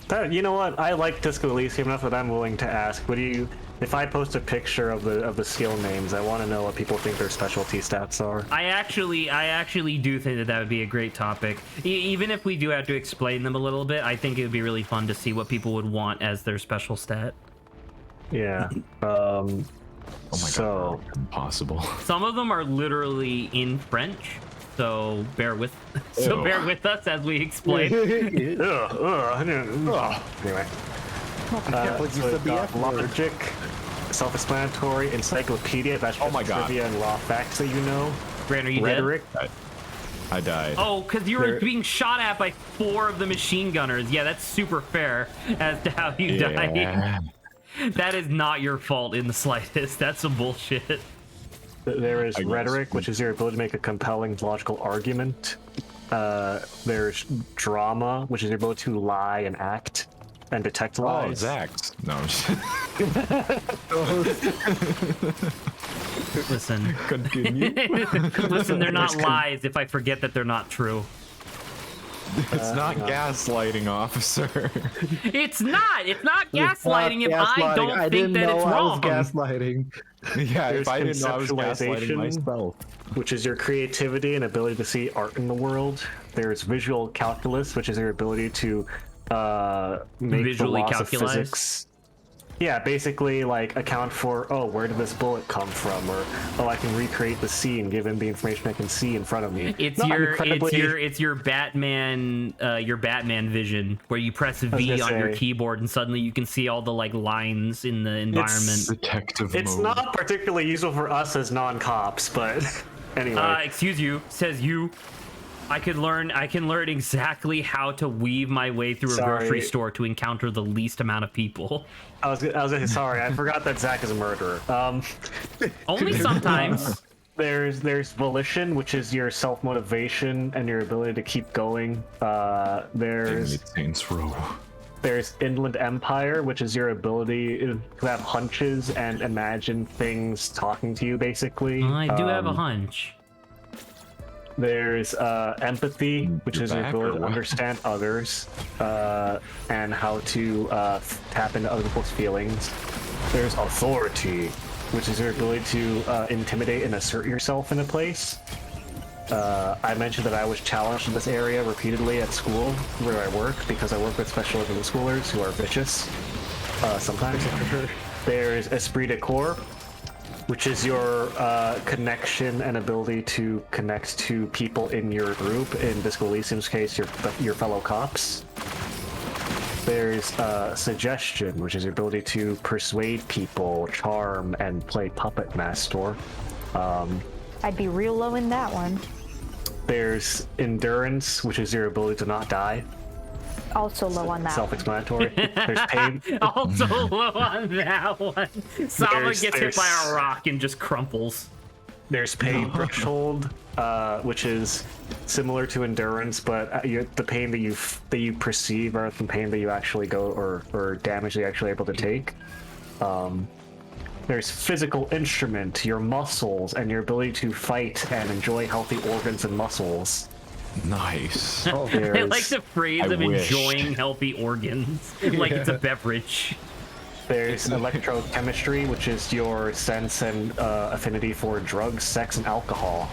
skill. You know what? I like Disco Elysium enough that I'm willing to ask. What do you? If I post a picture of the skill names, I want to know what people think their specialty stats are. I actually do think that would be a great topic. Even if we do have to explain them a little bit, I think it would be really fun to see what people would want as their special stat. Yeah. Oh my So- god. Impossible. Some of them are literally in French, so bear with Ew. us as we explain. Anyway. Catholics So used to we've be got F-word. logic, self-explanatory, encyclopedia, that's Oh my God. trivia and raw facts that you know. Brand, are you Rhetoric. I died. Oh, because you were There- being shot at by 4 of the machine gunners. Yeah, that's super fair as to how you died. yeah. That is not your fault in the slightest. That's some bullshit. There is I guess. rhetoric, which is your ability to make a compelling logical argument. There's drama, which is your ability to lie and act and detect Oh, lies. Zax. No, I'm just Listen. continue. Listen, they're not lies if I forget that they're not true. It's not gaslighting, officer. It's not! It's not It's not gaslighting if I gaslighting. don't I think didn't that know it's I wrong. was gaslighting. Yeah, There's if I didn't know I was gaslighting conceptualization. myself. Which is your creativity and ability to see art in the world. There's visual calculus, which is your ability to make Visually the laws calculate? of physics. Yeah, basically like account for, oh, where did this bullet come from, or oh, I can recreate the scene given the information I can see in front of me. It's Not your incredibly- it's your Batman vision where you press V gonna on your say- keyboard and suddenly you can see all the like lines in the environment. Detective It's mode. not particularly useful for us as non-cops, but anyway. Excuse you, says you. I can learn exactly how to weave my way through a grocery Sorry. store to encounter the least amount of people. I was sorry, I forgot that Zach is a murderer. Only sometimes. There's volition, which is your self-motivation and your ability to keep going. There's Saints Row. There's Inland Empire, which is your ability to have hunches and imagine things talking to you, basically. I do have a hunch. There's empathy, which You're is your back, ability or to what? understand others and how to tap into other people's feelings. There's authority, which is your ability to intimidate and assert yourself in a place. I mentioned that I was challenged in this area repeatedly at school where I work because I work with special middle schoolers who are vicious sometimes. There's esprit de corps, which is your connection and ability to connect to people in your group. In Disco Elysium's case, your fellow cops. There's suggestion, which is your ability to persuade people, charm, and play puppet master. I'd be real low in that one. There's endurance, which is your ability to not die. Also low on that one. Self-explanatory. There's pain. Also low on that one. Saba There's- gets hit by there's- a rock and just crumples. There's pain threshold, which is similar to endurance, but the pain that you perceive rather than pain that you actually go or damage that you're actually able to take. There's physical instrument, your muscles, and your ability to fight and enjoy healthy organs and muscles. Nice. I There's, like the phrase I of wished. enjoying healthy organs, like it's a beverage. there's electrochemistry, which is your sense and affinity for drugs, sex, and alcohol.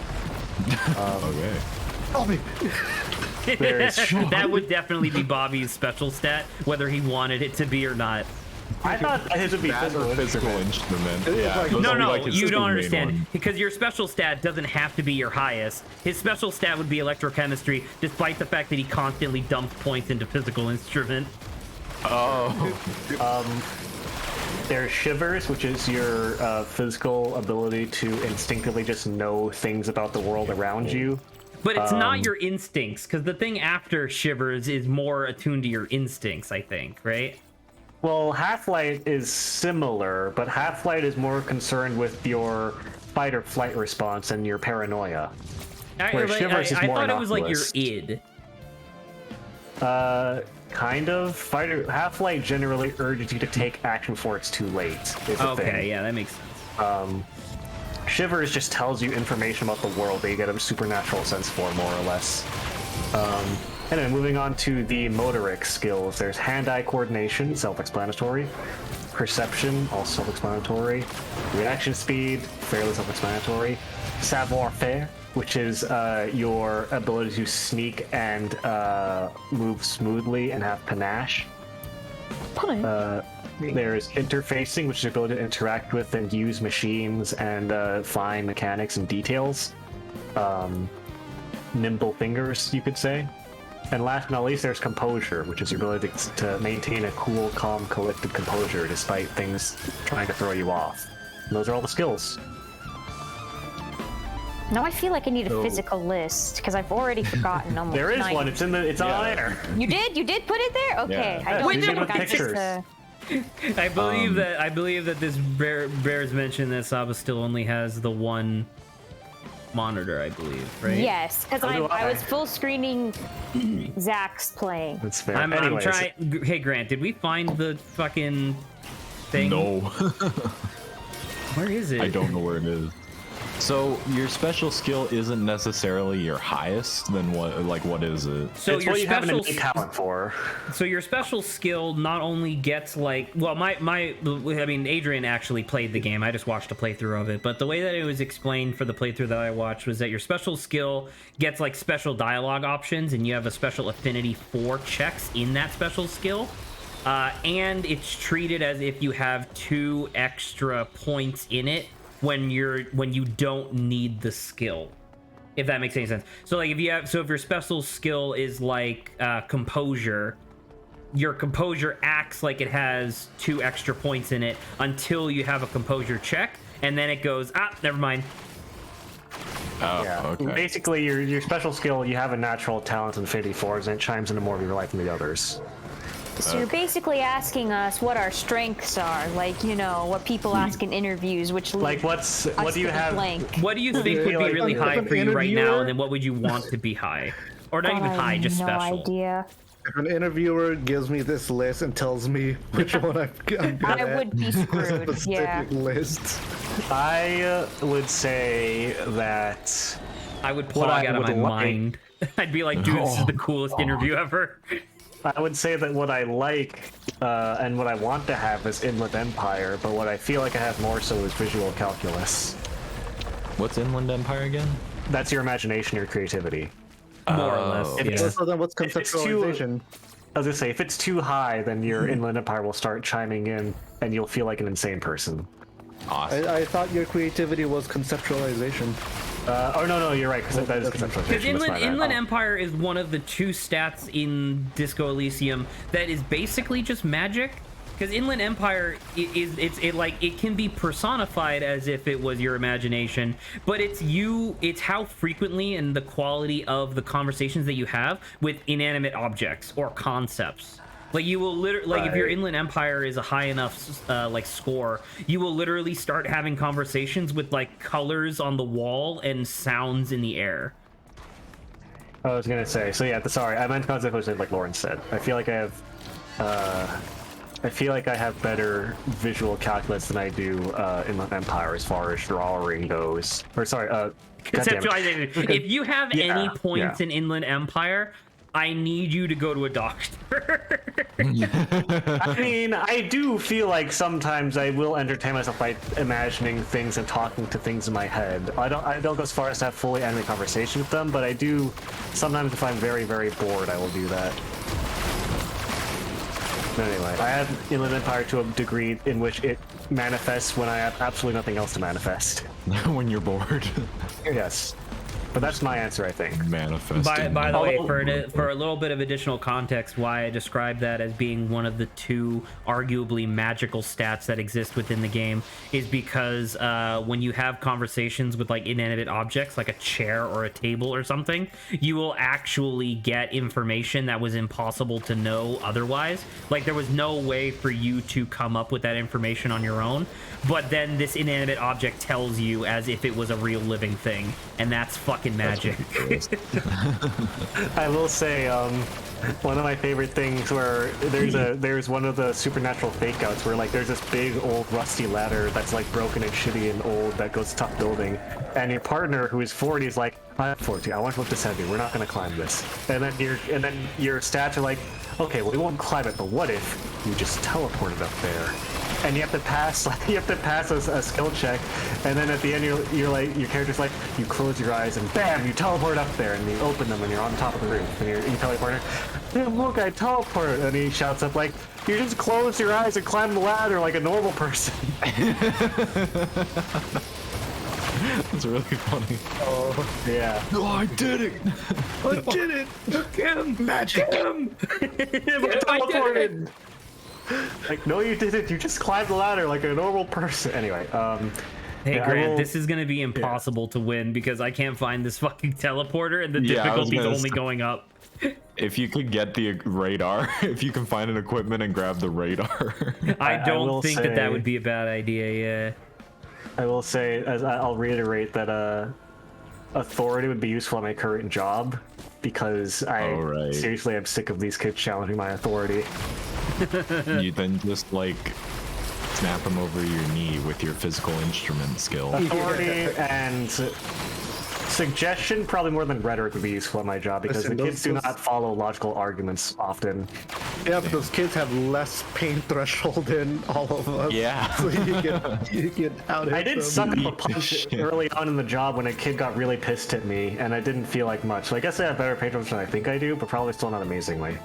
Okay. There's That would definitely be Bobby's special stat, whether he wanted it to be or not. I thought his would be That or physical instrument. Yeah. like- those No, would be no, like his you two don't main understand. ones. Because your special stat doesn't have to be your highest. His special stat would be electrochemistry, despite the fact that he constantly dumps points into physical instrument. There's shivers, which is your physical ability to instinctively just know things about the world around you. But it's not your instincts, because the thing after shivers is more attuned to your instincts, I think, right? Well, Half-Light is similar, but Half-Light is more concerned with your fight or flight response and your paranoia. Where Shivers is I more thought it was like your innocuous. id. Kind of. Half-Light generally urges you to take action before it's too late. Is the Okay, thing. yeah, that makes sense. Shivers just tells you information about the world that you get a supernatural sense for, more or less. Anyway, moving on to the motoric skills. There's hand-eye coordination, self-explanatory. Perception, also self-explanatory. Reaction speed, fairly self-explanatory. Savoir-faire, which is your ability to sneak and move smoothly and have panache. There's interfacing, which is your ability to interact with and use machines and find mechanics and details. Nimble fingers, you could say. And last but not least, there's composure, which is your ability to maintain a cool, calm, collected composure despite things trying to throw you off. And those are all the skills. Now I feel like I need a physical list because I've already forgotten almost. There is 90. one. It's on there. You did? You did put it there? Okay. Yeah. I don't Wait, think with I just. pictures. I believe that this bears mention that Saba still only has the one monitor, I believe, right? Yes, because So do I was I. full screening Zach's playing. That's fair. I'm Anyways, trying. Hey, Grant, did we find the fucking thing? No, Where is it? I don't know where it is. So your special skill isn't necessarily your highest. Then what? Like, what is it? So it's your what you have an special, innate talent for. so your special skill not only gets like, well, I mean, Adrian actually played the game. I just watched a playthrough of it. But the way that it was explained for the playthrough that I watched was that your special skill gets like special dialogue options, and you have a special affinity for checks in that special skill. And it's treated as if you have 2 extra points in it when you don't need the skill, if that makes any sense. So like if your special skill is like composure, your composure acts like it has 2 extra points in it until you have a composure check, and then it goes, never mind. Oh, Yeah. okay. Basically, your special skill, you have a natural talent in Infinity Force, and it chimes into more of your life than the others. So you're basically asking us what our strengths are, like, you know, what people ask in interviews, which Like, what do you have? Blank. What do you think would be like, really if high an for you right now, interviewer- and then what would you want to be high? Or not even high, just no special. idea. If an interviewer gives me this list and tells me which one I'm good I at, would be this screwed. Yeah. specific list. I would say that I would What plug I out of my would like- mind. I'd be like, dude, this is the coolest interview ever. I would say that what I like and what I want to have is Inland Empire, but what I feel like I have more so is visual calculus. What's Inland Empire again? That's your imagination, your creativity. More or less, If yeah. it's- So then what's If it's too- conceptualization? I was gonna say, if it's too high, then your Inland Empire will start chiming in, and you'll feel like an insane person. Awesome. I thought your creativity was conceptualization. No, you're right, because that is Because conceptualization. That's my bad. Inland Empire is one of the 2 stats in Disco Elysium that is basically just magic. Because Inland Empire it can be personified as if it was your imagination, but it's how frequently and the quality of the conversations that you have with inanimate objects or concepts. Like you will literally, if your Right. Inland Empire is a high enough score, you will literally start having conversations with like colors on the wall and sounds in the air. I was gonna say, so yeah, sorry, I meant conceptualization like Lauren said. I feel like I have better visual calculus than I do Inland Empire as far as drawing goes. Or sorry, goddamn it. Conceptualization. If you have Yeah, any points yeah. in Inland Empire, I need you to go to a doctor. I mean, I do feel like sometimes I will entertain myself by imagining things and talking to things in my head. I don't go as far as to have fully animated conversation with them, but I do sometimes if I'm very, very bored, I will do that. But anyway, I have Inland Empire to a degree in which it manifests when I have absolutely nothing else to manifest. When you're bored. Yes. But that's my answer, I think. Manifesting. By the way, Oh. for a little bit of additional context, why I described that as being one of the 2 arguably magical stats that exist within the game is because when you have conversations with like inanimate objects, like a chair or a table or something, you will actually get information that was impossible to know otherwise. Like there was no way for you to come up with that information on your own, but then this inanimate object tells you as if it was a real living thing, and that's fucking magic. I will say, one of my favorite things where there's one of the supernatural fake outs where like there's this big old rusty ladder that's like broken and shitty and old that goes to top building, and your partner who is 40 is like, I'm 40, I want to look this heavy, we're not gonna climb this. And then your stats are like, okay, well we won't climb it, but what if you just teleported up there? And you have to pass a skill check, and then at the end you're like, your character's like, you close your eyes and bam, you teleport up there, and you open them and you're on top of the roof, and you tell your partner, damn, look, I teleported, and he shouts up like, you just close your eyes and climb the ladder like a normal person. It's really funny. Yeah. Oh, I did it! I did it! Magic! Teleported. Like, no, you didn't. You just climbed the ladder like a normal person. Anyway, Hey yeah, I Grant, will- this is gonna be impossible to win because I can't find this fucking teleporter and the Yeah, I was difficulty's gonna only say- going up. If you could get the radar, if you can find an equipment and grab the radar. I I don't will think that say- would be a bad idea. Yeah. I will say, as I'll reiterate that authority would be useful at my current job because I Oh, right. seriously am sick of these kids challenging my authority. You then just like snap them over your knee with your physical instrument skill. Authority and suggestion, probably more than rhetoric, would be useful at my job because Listen, the kids do those- not follow logical arguments often. Yeah, but those kids have less pain threshold than all of us. Yeah. So you get out. I did suck up a punch Shit. early on in the job when a kid got really pissed at me, and I didn't feel like much. So I guess I have better patronage than I think I do, but probably still not amazingly.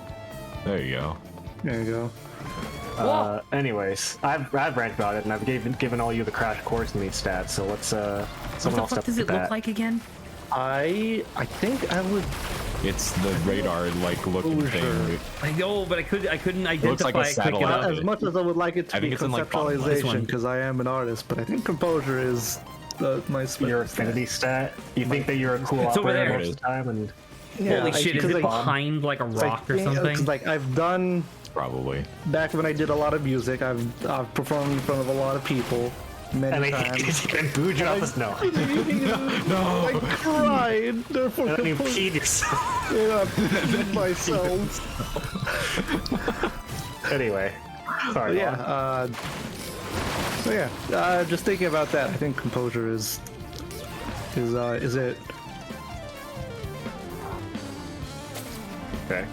There you go. There you go. Anyways, I've ranted about it, and I've given all you the crash course in these stats. So let's What someone the else fuck step does it that. look like again? I think I would. It's the radar like looking Oh, sure. thing. I know, but I couldn't looks like a identify it quick satellite. enough. As much as I would like it to I be think it's in, like, bottom left. This one. conceptualization, because I am an artist, but I think composure is my special. Your affinity stat. You think that you're a cool It's over operator there. most of the time, and Yeah, Holy shit, is because, it like, behind like a it's like- rock or yeah, 'cause, something? like I've done Probably. back when I did a lot of music. I've performed in front of a lot of people many and they times. booed you off as no. I cried. Therefore, And then you composure. peed yourself. Yeah, I peed myself. Anyway, sorry. Yeah. Lon. So yeah. Just thinking about that, I think composure is it. Okay.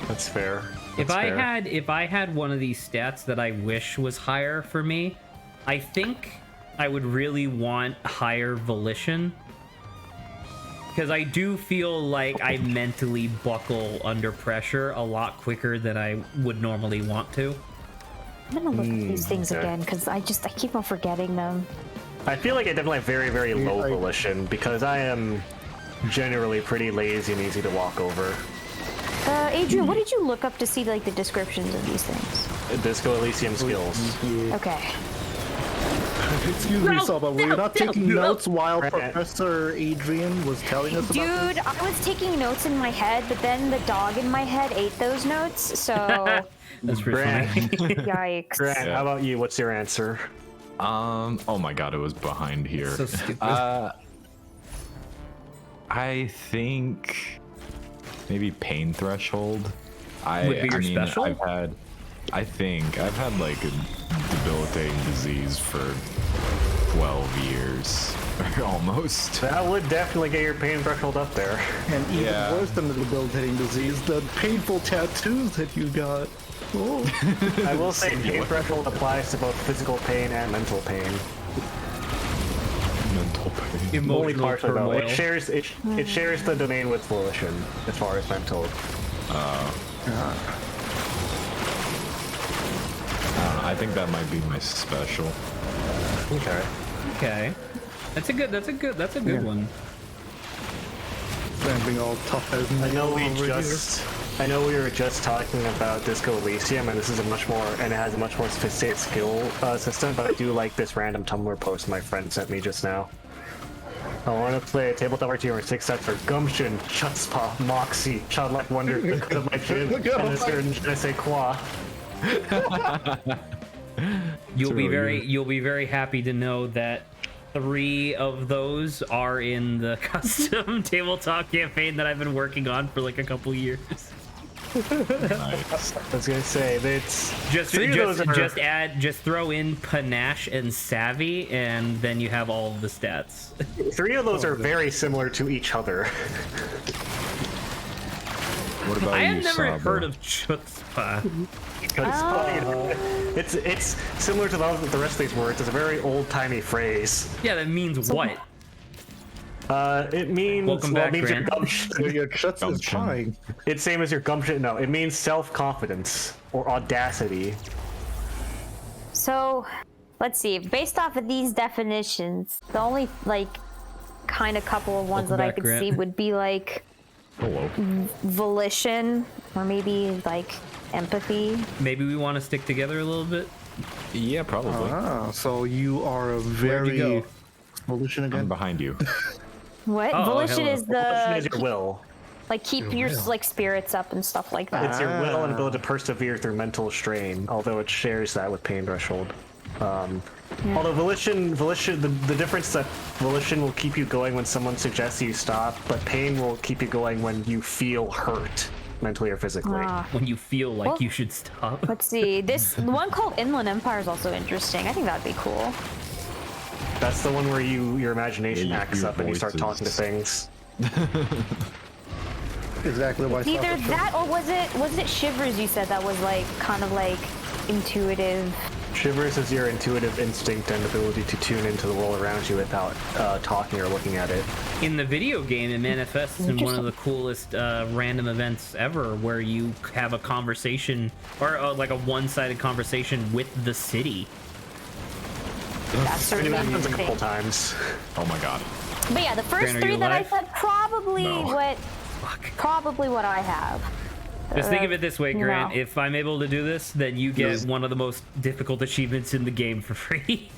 That's fair. If That's fair. if I had one of these stats that I wish was higher for me, I think I would really want higher volition. Because I do feel like I mentally buckle under pressure a lot quicker than I would normally want to. I'm gonna look at these things okay. again because I keep on forgetting them. I feel like I definitely have very, very low I- volition because I am generally pretty lazy and easy to walk over. Adrian, what did you look up to see like the descriptions of these things? Disco Elysium skills. Okay. Excuse me, Saba, were you not taking notes while Right. Professor Adrian was telling us about this? Dude, I was taking notes in my head, but then the dog in my head ate those notes, so That's pretty Grant, funny. yikes. Grant, Yeah. how about you? What's your answer? Oh my god, it was behind here. So stupid. I think maybe pain threshold. Would be your special? I think I've had like a debilitating disease for 12 years, almost. That would definitely get your pain threshold up there. And even Yeah. worse than the debilitating disease, the painful tattoos that you got. Oh. I will say pain threshold applies to both physical pain and mental pain. Mental pain. Only Emotional partially though. turmoil. It shares the domain with volition, as far as I'm told. I think that might be my special. Okay. Okay. That's a good one. I'm being all tough as I know over I know we were just talking about Disco Elysium, and this is it has a much more sophisticated skill system. But I do like this random Tumblr post my friend sent me just now. I want to play a tabletop RPG where 6 sets for Gumption, Chutzpah, Moxie, Childlike Wonder, the Good of My Chin, and a certain Je ne sais quoi. You'll be really very happy to know that 3 of those are in the custom tabletop campaign that I've been working on for like a couple years. Nice. I was gonna say that's Just throw in panache and savvy, and then you have all of the stats. 3 of those are very similar to each other. What about I you, have never Saba? heard of chutzpah. It's similar to the rest of these words. It's a very old-timey phrase. Yeah, that means what? It means Welcome well, back, it means your Grant. gumption. Your Chutz is Gumption. trying. It's same as your gumption. No, it means self-confidence or audacity. So, let's see. Based off of these definitions, the only like kind of couple of ones Welcome that I back, could Grant. see would be like Hello. volition or maybe like empathy. Maybe we want to stick together a little bit. Yeah, probably. Ah, so you are a Where'd very you go? volition I'm again. behind you. What? Oh, volition hello. is Volition is the your will. like keep your like spirits up and stuff like that. It's your will and ability to persevere through mental strain, although it shares that with pain threshold. Although volition, the difference is that volition will keep you going when someone suggests you stop, but pain will keep you going when you feel hurt, mentally or physically. When you feel like Well- you should stop. Let's see. This one called Inland Empire is also interesting. I think that'd be cool. That's the one where your imagination Yeah, you acts hear up and you start talking to voices. things. Exactly why. Either that or was it Shivers you said that was like kind of like intuitive. Shivers is your intuitive instinct and ability to tune into the world around you without talking or looking at it. In the video game, it manifests in one of the coolest random events ever, where you have a conversation, or like a one-sided conversation with the city. That's It certainly happens a couple interesting. times. Oh my god. But yeah, the first Gran, are three you that I alive? said probably No. probably what I have. Just think of it this way, Grant. No. If I'm able to do this, then you get one of the most difficult achievements in the game for free.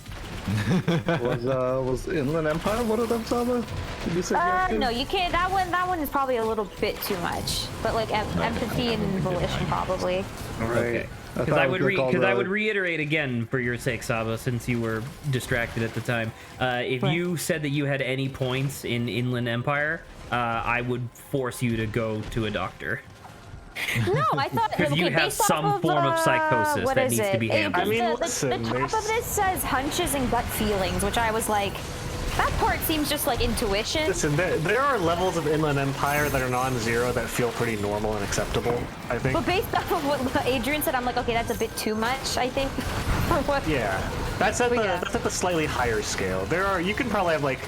Was Inland Empire one of them, Saba? Did you say? No, you can't. That one is probably a little bit too much. But like empathy and volition probably. Okay. Because thought I it would was called, because I would reiterate again for your sake, Saba, since you were distracted at the time. If Right. you said that you had any points in Inland Empire, I would force you to go to a doctor. No, I thought Because okay, you have based off some of, form of psychosis what that is needs to be it? handled. I mean, the listen, top there's- of this says hunches and gut feelings, which I was like, that part seems just like intuition. Listen, there are levels of Inland Empire that are non-zero that feel pretty normal and acceptable, I think. But based off of what Adrian said, I'm like, okay, that's a bit too much, I think. For what? Yeah, that's at But yeah. that's at the slightly higher scale. You can probably have like,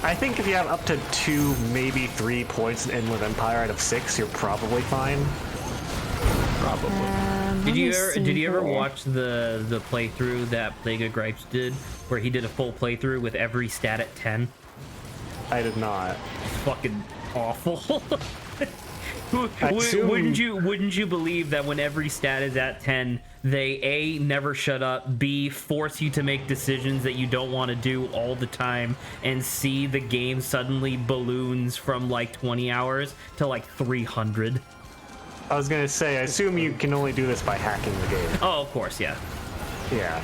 I think if you have up to 2, maybe 3 points in Inland Empire out of 6, you're probably fine. Probably. Did you ever watch the playthrough that Plaga Gripes did, where he did a full playthrough with every stat at 10? I did not. Fucking awful. I assume- Wouldn't you believe that when every stat is at 10, they A, never shut up, B, force you to make decisions that you don't want to do all the time, and C, the game suddenly balloons from like 20 hours to like 300? I was gonna say, I assume you can only do this by hacking the game. Oh, of course, yeah. Yeah.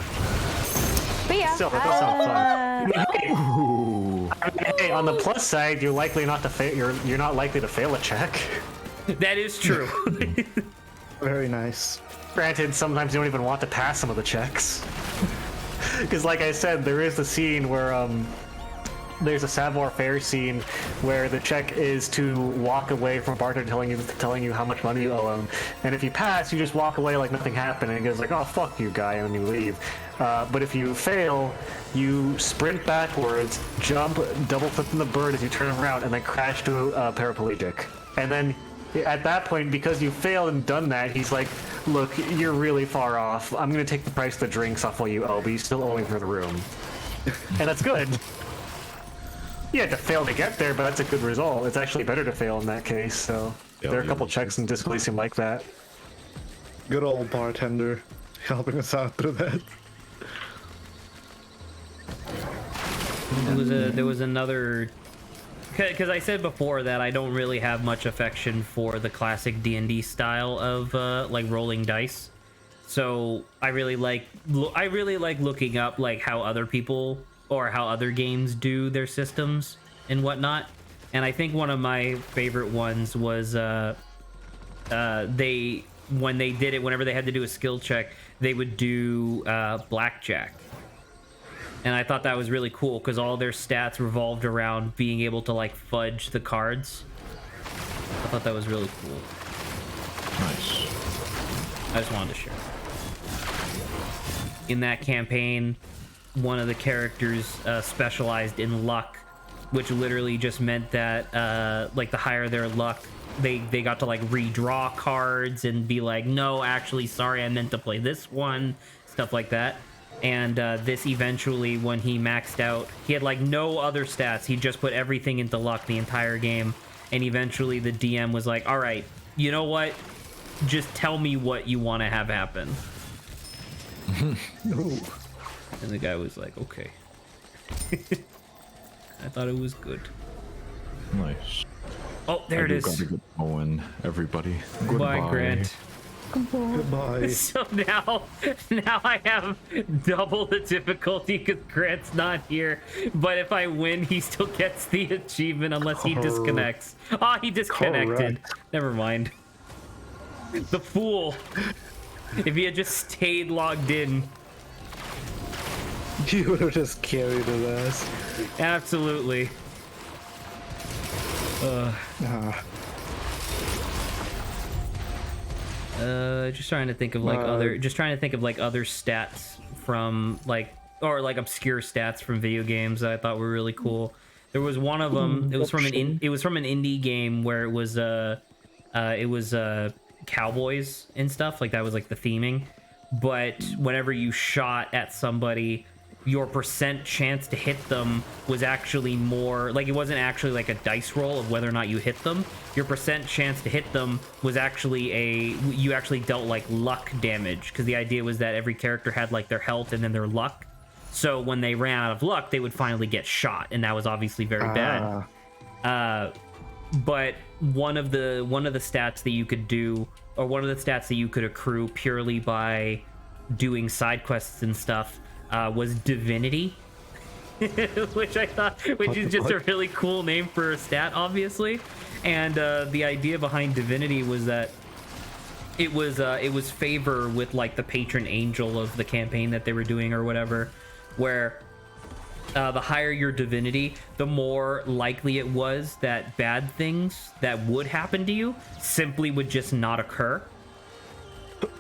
But yeah, Still, that does sound fun. I mean, hey, on the plus side, you're likely not to fail. You're not likely to fail a check. That is true. Very nice. Granted, sometimes you don't even want to pass some of the checks. Because, like I said, there is the scene where there's a Savoir Faire scene where the check is to walk away from a bartender telling you how much money you owe him, and if you pass, you just walk away like nothing happened, and he goes like, "Oh fuck you, guy," and then you leave. But if you fail, you sprint backwards, jump, double flip in the bird as you turn around, and then crash to a paraplegic. And then at that point, because you failed and done that, he's like, "Look, you're really far off. I'm gonna take the price of the drinks off what you owe, but you still owe me for the room." And that's good. You had to fail to get there, but that's a good result. It's actually better to fail in that case, so there are a couple checks in Disc Elysium like that. Good old bartender helping us out through that. There was another, because I said before that I don't really have much affection for the classic D&D style of like rolling dice. So I really like looking up like how other people or how other games do their systems and whatnot. And I think one of my favorite ones was when they did it, whenever they had to do a skill check, they would do blackjack. And I thought that was really cool because all their stats revolved around being able to like fudge the cards. I thought that was really cool. Nice. I just wanted to share. In that campaign, one of the characters specialized in luck, which literally just meant that like the higher their luck, they got to like redraw cards and be like, no, actually, sorry, I meant to play this one, stuff like that. And this eventually, when he maxed out, he had like no other stats. He just put everything into luck the entire game. And eventually the DM was like, all right, you know what? Just tell me what you want to have happen. And the guy was like, okay. I thought it was good. Nice. Oh, there I it do is. gotta get going, everybody. Goodbye, Grant. Goodbye. So now I have double the difficulty because Grant's not here. But if I win, he still gets the achievement unless he disconnects. Ah, he disconnected. Correct. Never mind. The fool. If he had just stayed logged in. You would have just carried his ass. Absolutely. Just trying to think of like other stats from like, or like obscure stats from video games that I thought were really cool. There was one of them. It was from an indie game where it was cowboys and stuff, like that was like the theming. But whenever you shot at somebody, your percent chance to hit them was actually more, like it wasn't actually like a dice roll of whether or not you hit them. Your percent chance to hit them was actually you actually dealt like luck damage, because the idea was that every character had like their health and then their luck. So when they ran out of luck, they would finally get shot, and that was obviously very bad. But one of the stats that you could do, or one of the stats that you could accrue purely by doing side quests and stuff, was divinity. which is just a really cool name for a stat, obviously. And the idea behind divinity was that it was favor with like the patron angel of the campaign that they were doing or whatever, where the higher your divinity, the more likely it was that bad things that would happen to you simply would just not occur.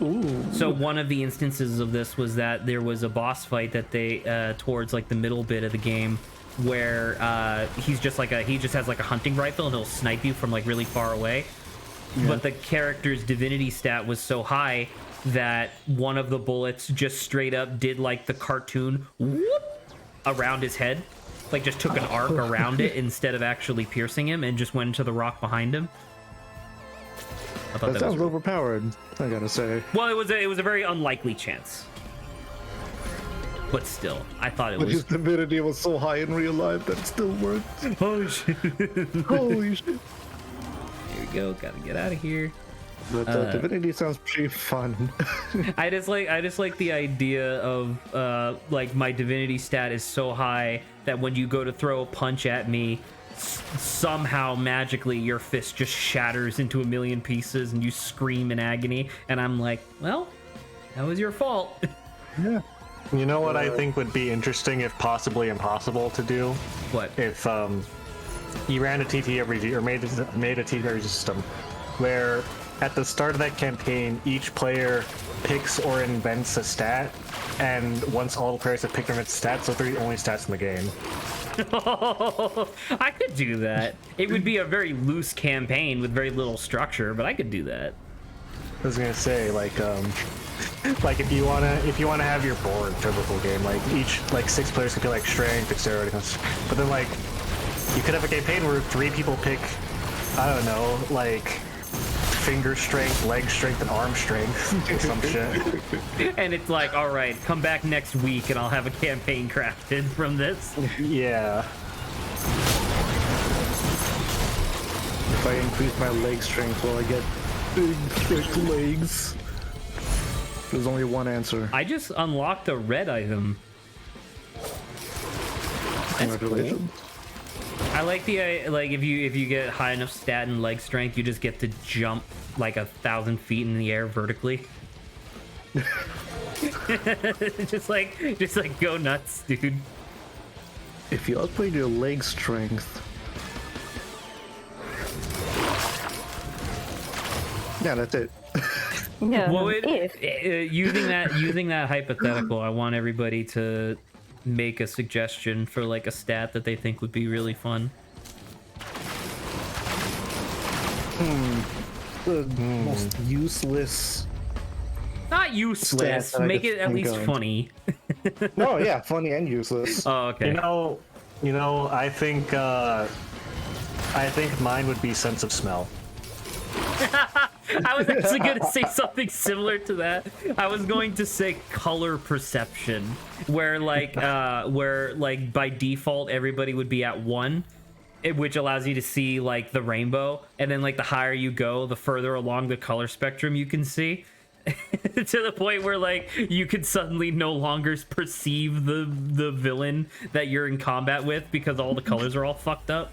Ooh. So one of the instances of this was that there was a boss fight that they towards like the middle bit of the game where he just has like a hunting rifle and he'll snipe you from like really far away. Yeah. But the character's divinity stat was so high that one of the bullets just straight up did like the cartoon whoop around his head, like just took an arc around it instead of actually piercing him, and just went into the rock behind him. I thought That sounds overpowered, I gotta say. Well, it was a very unlikely chance, but still, I thought it But was. his divinity was so high in real life that it still worked. Oh shit! Holy shit. Here we go. Gotta get out of here. But divinity sounds pretty fun. I just like the idea of like my divinity stat is so high that when you go to throw a punch at me, somehow magically your fist just shatters into a million pieces and you scream in agony, and I'm like, well, that was your fault. Yeah. You know what I think would be interesting, if possibly impossible to do? What? If you ran a TTRPG or made a TTRPG system where at the start of that campaign, each player picks or invents a stat, and once all the players have picked or invented stats, those are the only stats in the game. I could do that. It would be a very loose campaign with very little structure, but I could do that. I was gonna say, like if you wanna have your board typical game, like each 6 players could be like strength, dexterity, but then like you could have a campaign where 3 people pick, I don't know, like finger strength, leg strength, and arm strength, or some shit. And it's like, all right, come back next week and I'll have a campaign crafted from this. Yeah. If I increase my leg strength, will I get big, thick legs? There's only one answer. I just unlocked a red item. Congratulations. I like the like if you get high enough stat and leg strength, you just get to jump like 1,000 feet in the air vertically. just like go nuts, dude. If you upgrade your leg strength, yeah, that's it. Yeah. Well, if. using that hypothetical, I want everybody to make a suggestion for like a stat that they think would be really fun. The most useless. Not useless. Stat that I Make could it at think least of. funny. No, yeah, funny and useless. Oh, okay. You know, I think mine would be sense of smell. I was actually going to say something similar to that. I was going to say color perception, where like by default everybody would be at 1, which allows you to see like the rainbow, and then like the higher you go, the further along the color spectrum you can see. To the point where like you could suddenly no longer perceive the villain that you're in combat with because all the colors are all fucked up.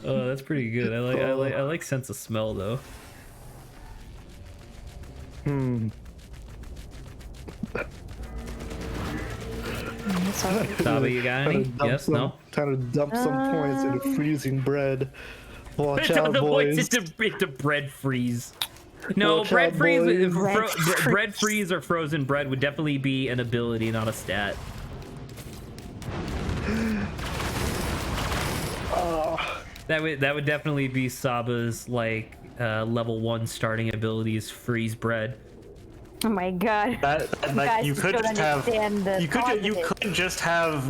Oh, that's pretty good. I like sense of smell though. Saba, you got any? Yes, no? Trying to dump some points into freezing bread. Watch Dump out, the boys. points into bread freeze. No, Watch bread out, freeze, boys. bread freeze or frozen bread would definitely be an ability, not a stat. That would definitely be Saba's like level 1 starting abilities. Freeze bread. Oh my god. That, like, guys you just could don't just have understand the you positives. could just have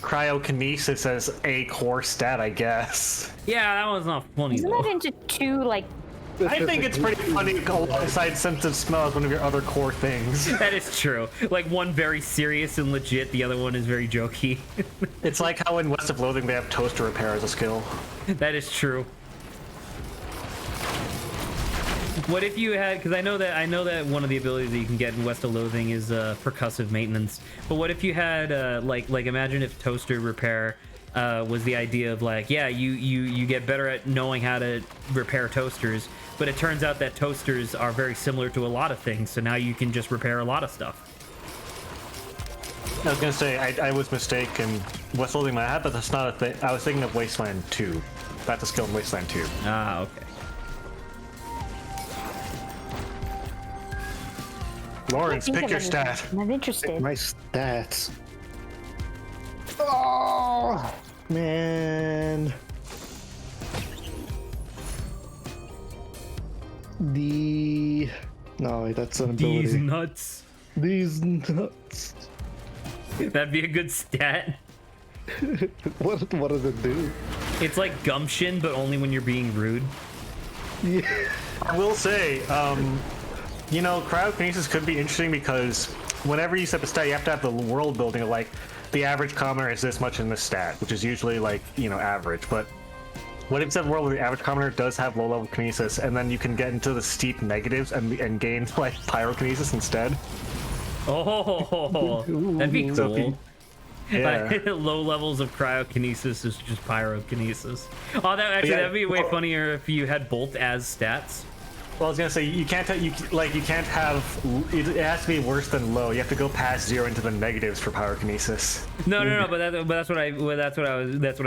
cryokinesis as a core stat, I guess. Yeah, that one's not funny Isn't though. that into 2 like? I think it's pretty funny alongside sense of smell as one of your other core things. That is true. Like one very serious and legit, the other one is very jokey. It's like how in West of Loathing they have toaster repair as a skill. That is true. What if you had? Because I know that one of the abilities that you can get in West of Loathing is percussive maintenance. But what if you had like imagine if toaster repair was the idea of like, yeah, you get better at knowing how to repair toasters, but it turns out that toasters are very similar to a lot of things, so now you can just repair a lot of stuff. I was gonna say I was mistaken. West Loathing my head, but that's not a thing. I was thinking of Wasteland 2. That's a skill in Wasteland 2. Ah, okay. Lawrence, Think pick of your anything. stat. I'm interested. My stats. Oh, man. No, that's an ability. These nuts. These nuts. That'd be a good stat. What does it do? It's like gumption, but only when you're being rude. Yeah. I will say, you know, cryokinesis could be interesting because whenever you set the stat, you have to have the world building of like the average commoner is this much in this stat, which is usually like, you know, average. But what if that world where the average commoner does have low level kinesis, and then you can get into the steep negatives and gain like pyrokinesis instead? Oh, that'd be So if cool. you- Yeah. Low levels of cryokinesis is just pyrokinesis. Oh, that'd be way funnier if you had both as stats. Well, I was gonna say you can't you can't have it has to be worse than low. You have to go past 0 into the negatives for pyrokinesis. No, but that's what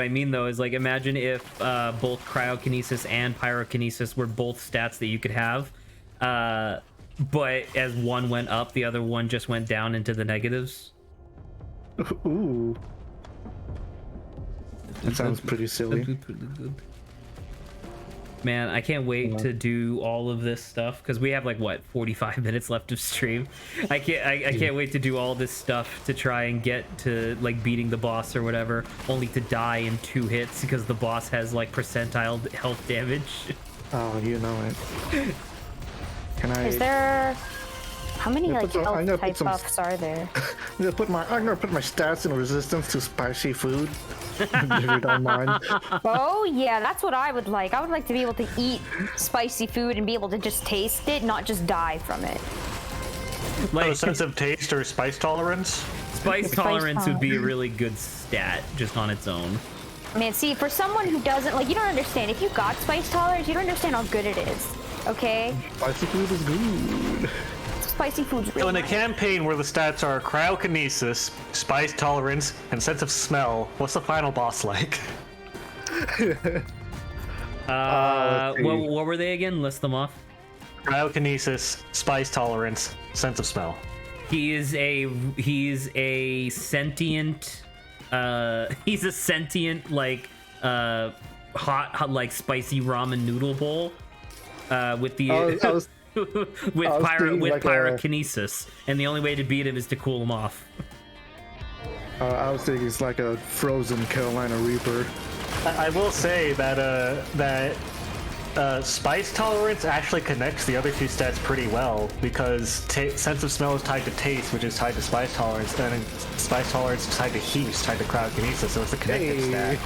I mean though. Is like imagine if both cryokinesis and pyrokinesis were both stats that you could have, but as one went up, the other one just went down into the negatives. Ooh. That sounds pretty silly. Man, I can't wait to do all of this stuff because we have like what 45 minutes left of stream. I can't wait to do all this stuff to try and get to like beating the boss or whatever, only to die in 2 hits because the boss has like percentile health damage. Oh, you know it. Can I? Is there? How many Yeah, like put some- I'm gonna health put type some- buffs are there? I'm gonna put my stats in resistance to spicy food. If you don't mind. Oh yeah, that's what I would like. I would like to be able to eat spicy food and be able to just taste it, not just die from it. Like sense of taste or spice tolerance. Spice tolerance would be a really good stat just on its own. Man, see, for someone who doesn't like, you don't understand. If you got spice tolerance, you don't understand how good it is. Okay, Spicy food is good. spicy food's So really in a nice. campaign where the stats are cryokinesis, spice tolerance, and sense of smell, what's the final boss like? Let's see. What were they again? List them off. Cryokinesis, spice tolerance, sense of smell. He's a sentient he's a sentient like hot like spicy ramen noodle bowl with the I was with was thinking like a- pyrokinesis, and the only way to beat him is to cool him off. I was thinking it's like a frozen Carolina Reaper. I will say that that spice tolerance actually connects the other two stats pretty well because sense of smell is tied to taste, which is tied to spice tolerance, and then spice tolerance is tied to heat, which is tied to cryokinesis, so it's a connective stat.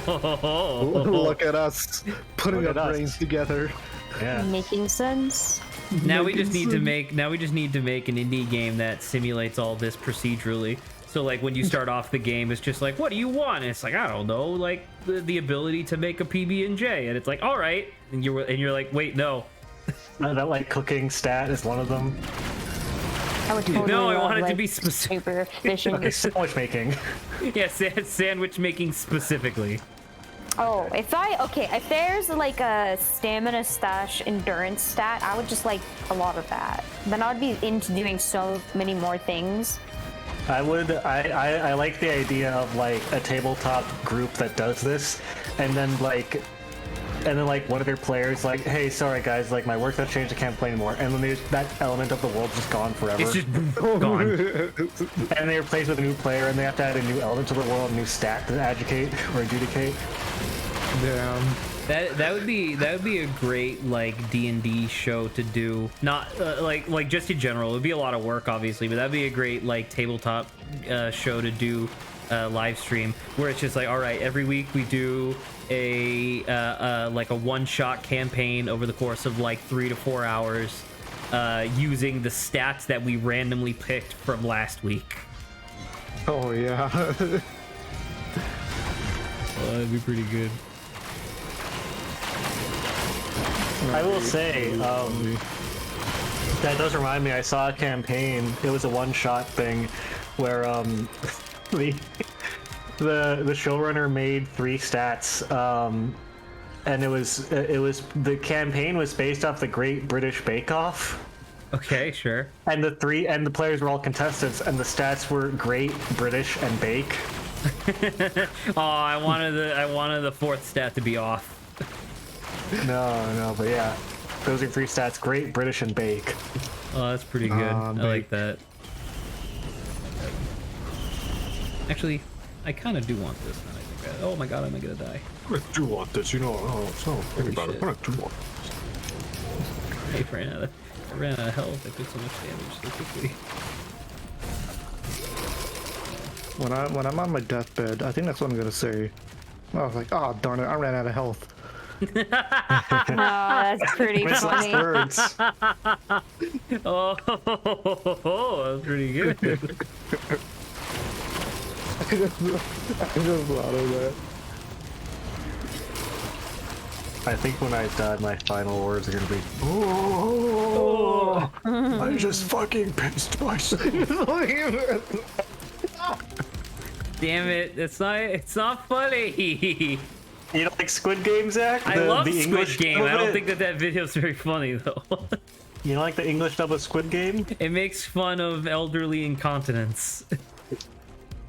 Look at us putting Look our at us. brains together. Yeah. Making sense. Now we just need to make an indie game that simulates all this procedurally. So like when you start off the game, it's just like, what do you want? And it's like, I don't know, like the ability to make a PB&J, and it's like, all right, and you're like, wait, no, That like cooking stat is one of them. I would totally no, I love, want it to like, be specific. super efficient. Okay, sandwich making. Yeah, sandwich making specifically. Oh, if there's like a stamina stash endurance stat, I would just like a lot of that. Then I would be into doing so many more things. I like the idea of like a tabletop group that does this, and then like one of their players like, hey, sorry guys, like my work has changed, I can't play anymore, and then that element of the world just gone forever. It's just gone. And they replace with a new player, and they have to add a new element to the world, a new stat to adjudicate or adjudicate. Damn. That would be a great like D&D show to do. Not like just in general. It would be a lot of work, obviously, but that'd be a great like tabletop show to do live stream, where it's just like, all right, every week we do a like a one-shot campaign over the course of like 3 to 4 hours, using the stats that we randomly picked from last week. Oh yeah. Oh, that'd be pretty good. I will say, that does remind me, I saw a campaign, it was a one-shot thing, where the showrunner made 3 stats, and it was the campaign was based off the Great British Bake Off, Okay, sure. and the players were all contestants, and the stats were Great British and Bake. Oh, I wanted the 4th stat to be off. No, but yeah, those are 3 stats: Great British and Bake. Oh, that's pretty good. I like that. Actually, I kind of do want this. Now I think oh my god, am I gonna die? I do want this, you know. Think about it, I do want I ran out of health. I took so much damage so quickly. When I'm on my deathbed, I think that's what I'm gonna say. I was like, oh darn it, I ran out of health. No, that's pretty funny. words. Oh, that's pretty good. I just thought of that. I think when I die, my final words are gonna be, oh, I just fucking pissed myself. Damn it! It's not funny. You don't like Squid Game, Zach? I love the Squid English Game. dub I of don't it? think that video's very funny though. You don't like the English dub of Squid Game? It makes fun of elderly incontinence.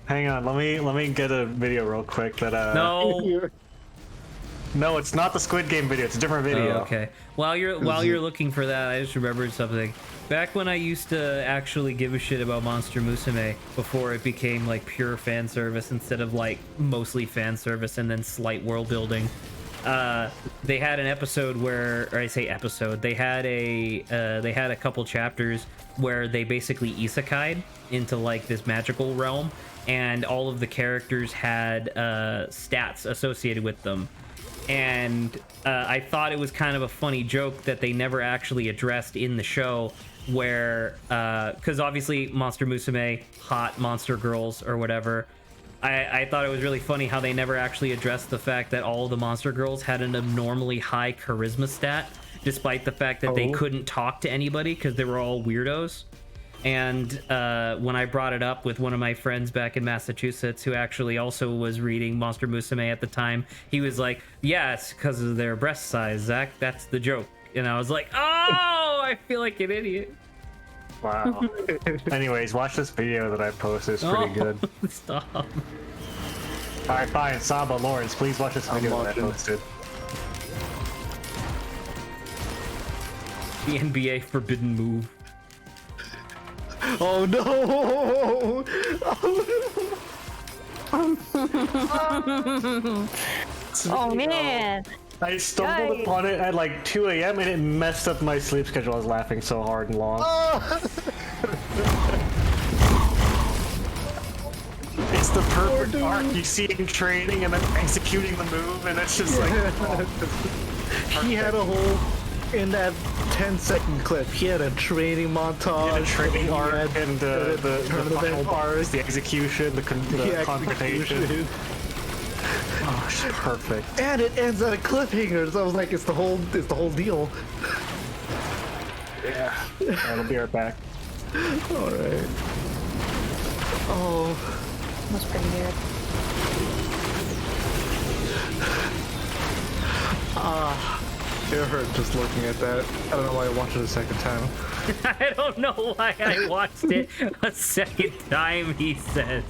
Hang on, let me get a video real quick that No. No, it's not the Squid Game video, it's a different video. Oh, okay. While you're looking for that, I just remembered something. Back when I used to actually give a shit about Monster Musume before it became like pure fan service instead of like mostly fan service and then slight world building, they had an episode where, or I say episode, they had a couple chapters where they basically isekai'd into like this magical realm, and all of the characters had stats associated with them. And I thought it was kind of a funny joke that they never actually addressed in the show, where because obviously Monster Musume, hot monster girls or whatever, I thought it was really funny how they never actually addressed the fact that all of the monster girls had an abnormally high charisma stat, despite the fact that they couldn't talk to anybody because they were all weirdos. And when I brought it up with one of my friends back in Massachusetts, who actually also was reading Monster Musume at the time, he was like, yeah, it's because of their breast size, Zach. That's the joke. And I was like, oh, I feel like an idiot. Wow. Anyways, watch this video that I posted. It's pretty good. Stop. Alright, fine. Samba, Lawrence, please watch this video that I watching. posted. The NBA forbidden move. Oh no! Oh man. I stumbled Nice. upon it at like 2 a.m. and it messed up my sleep schedule. I was laughing so hard and long. It's the perfect arc. You see him training and then executing the move, and it's just like, He had a whole, in that 10-second clip, he had a training montage. the training he arc had and the tournament final arc, boss, the execution, the confrontation. execution. Oh, it's perfect. And it ends at a cliffhanger, so I was like, it's the whole deal. Yeah. I'll be right back. Alright. Oh, That's pretty weird. it hurt just looking at that. I don't know why I watched it a second time. I don't know why I watched it a second time, he says.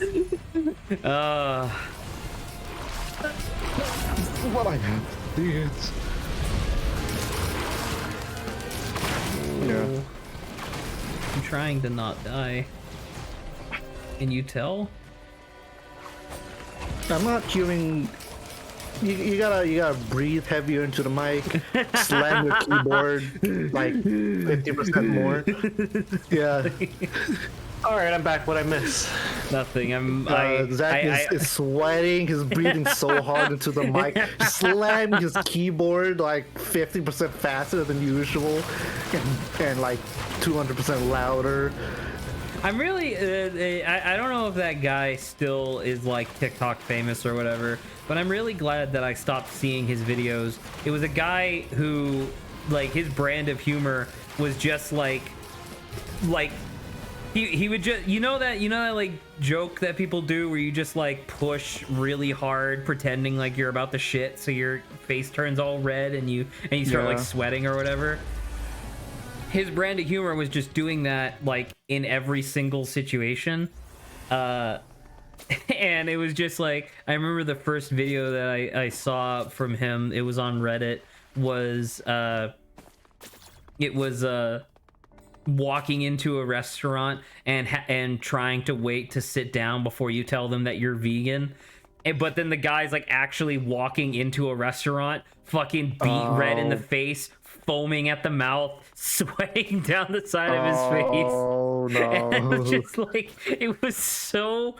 What I have. Yes. Yeah. I'm trying to not die. Can you tell? I'm not hearing. You gotta breathe heavier into the mic. Slam your keyboard like 50% more. Yeah. All right, I'm back. What I miss? Nothing. Zach is sweating. He's breathing so hard into the mic, slamming his keyboard like 50% faster than usual, and like 200% louder. I'm really, I don't know if that guy still is like TikTok famous or whatever, but I'm really glad that I stopped seeing his videos. It was a guy who, like, his brand of humor was just like he would just, you know that like joke that people do where you just like push really hard pretending like you're about to shit so your face turns all red and you start like sweating or whatever. His brand of humor was just doing that like in every single situation. And it was just like, I remember the first video that I saw from him, it was on Reddit, was walking into a restaurant and trying to wait to sit down before you tell them that you're vegan. But then the guy's like actually walking into a restaurant, fucking beat red in the face, foaming at the mouth, sweating down the side of his face. Oh no! And it was just like, it was so.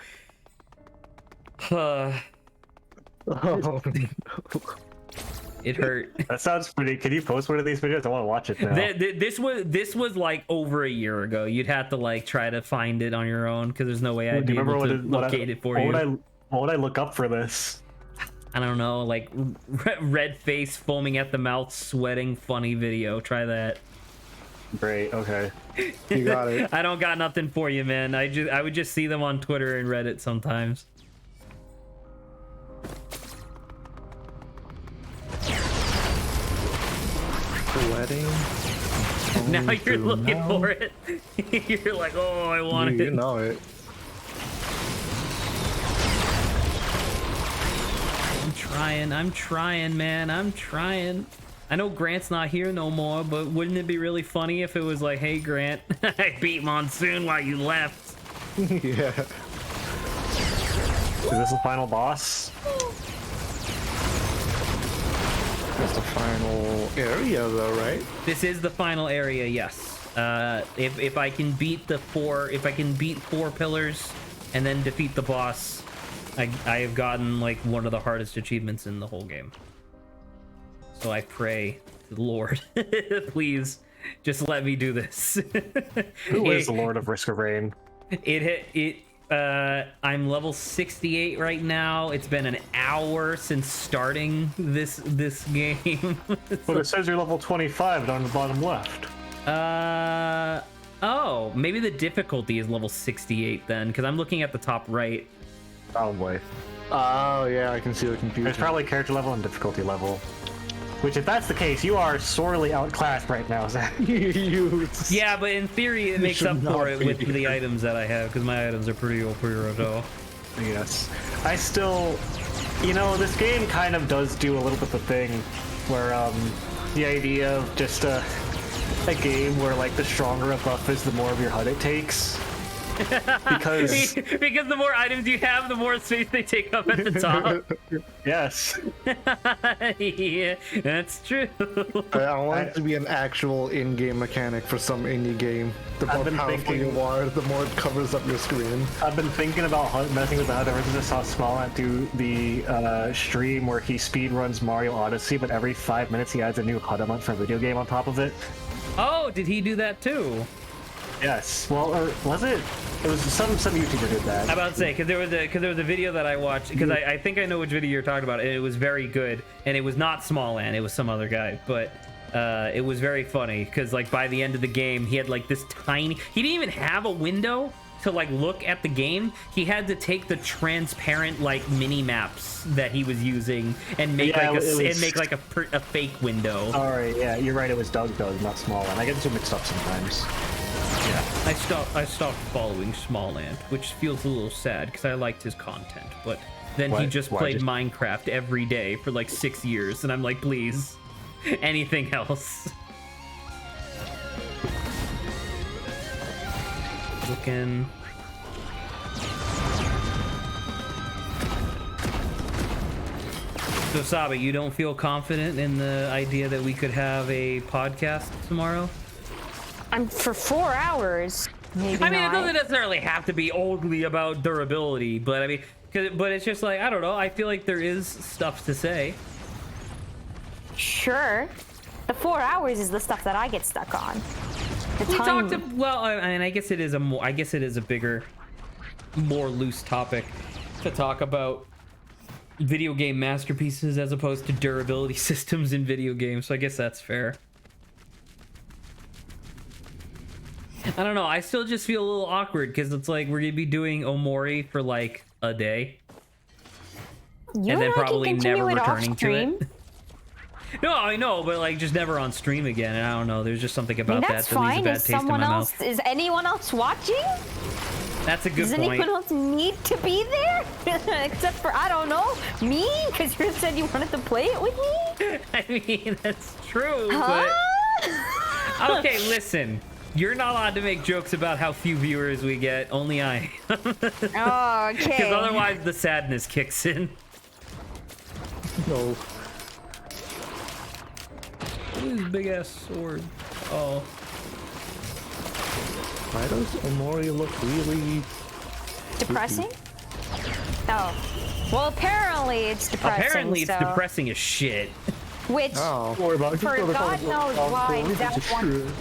It hurt. That sounds pretty. Can you post one of these videos? I want to watch it now. This was like over a year ago. You'd have to like try to find it on your own because there's no way I'd Do be you remember able to locate it for you. What would I look up for this? I don't know, like red face, foaming at the mouth, sweating, funny video. Try that. Great. Okay. You got it. I don't got nothing for you, man. I would just see them on Twitter and Reddit sometimes. Wedding. Now you're looking for it. You're like, oh, I want it. You know it. I'm trying, man. I'm trying. I know Grant's not here no more, but wouldn't it be really funny if it was like, hey, Grant, I beat Monsoon while you left. Yeah. Is this the final boss? That's the final area, though, right? This is the final area, yes. If I can beat four pillars and then defeat the boss, I have gotten like one of the hardest achievements in the whole game. So I pray to the Lord, please, just let me do this. Who is the Lord of Risk of Rain? I'm level 68 right now. It's been an hour since starting this game. But it says you're level 25 down the bottom left. Oh, maybe the difficulty is level 68 then, because I'm looking at the top right. Probably. Oh, yeah, I can see the confusion. There's probably character level and difficulty level. Which, if that's the case, you are sorely outclassed right now, Zach. Yeah, but in theory, it makes should up not for it with be. the items that I have, because my items are pretty roto. Yes. I still... You know, this game kind of does do a little bit the thing where, the idea of just a game where, like, the stronger a buff is, the more of your HUD it takes. Because because the more items you have, the more space they take up at the top. yes, Yeah, that's true. I want it to be an actual in-game mechanic for some indie game. The I've more been powerful thinking- you are, the more it covers up your screen. I've been thinking about messing with the HUD ever since I saw Smallant do the stream where he speed runs Mario Odyssey, but every 5 minutes he adds a new HUD element for a video game on top of it. Oh, did he do that too? Yes. Well, or was it? It was some YouTuber did that. I'm about to say because there was a video that I watched because I think I know which video you're talking about, and it was very good, and it was not Smalland, it was some other guy, but it was very funny because like by the end of the game he had like this tiny, he didn't even have a window to like look at the game. He had to take the transparent like mini maps that he was using and make Yeah, like it was- and make like a fake window. Sorry, yeah, you're right. It was Doug, not Smalland. I get the two mixed up sometimes. Yeah. I stopped following Smalland, which feels a little sad because I liked his content, but then he What? just Why? played Just- Minecraft every day for like 6 years, and I'm like, please, anything else? Looking. So Sabi, you don't feel confident in the idea that we could have a podcast tomorrow? I'm for 4 hours. Maybe I mean, not. it doesn't necessarily have to be only about durability, but I mean, but it's just like, I don't know. I feel like there is stuff to say. Sure. The 4 hours is the stuff that I get stuck on. The We time. talked. Well, I mean, I guess it is a bigger, more loose topic to talk about video game masterpieces as opposed to durability systems in video games. So I guess that's fair. I don't know. I still just feel a little awkward because it's like we're gonna be doing Omori for like a day, You and then I can probably continue never it off returning to stream. it. No, I know, but like just never on stream again. And I don't know. There's just something I mean, about that's that that leaves a fine. bad Is taste in my someone else? mouth. Is anyone else watching? That's a good Does point. anyone else need to be there? Except for, I don't know, me? Because you said you wanted to play it with me? I mean, that's true, Huh? but okay, listen. You're not allowed to make jokes about how few viewers we get. Only I. Oh, okay. Because otherwise the sadness kicks in. No. What is big ass sword? Oh. Why does Omori look really... Depressing? Oh. Well, apparently it's depressing. Apparently it's so- depressing as shit. Which, Oh. for God knows why Zach wants...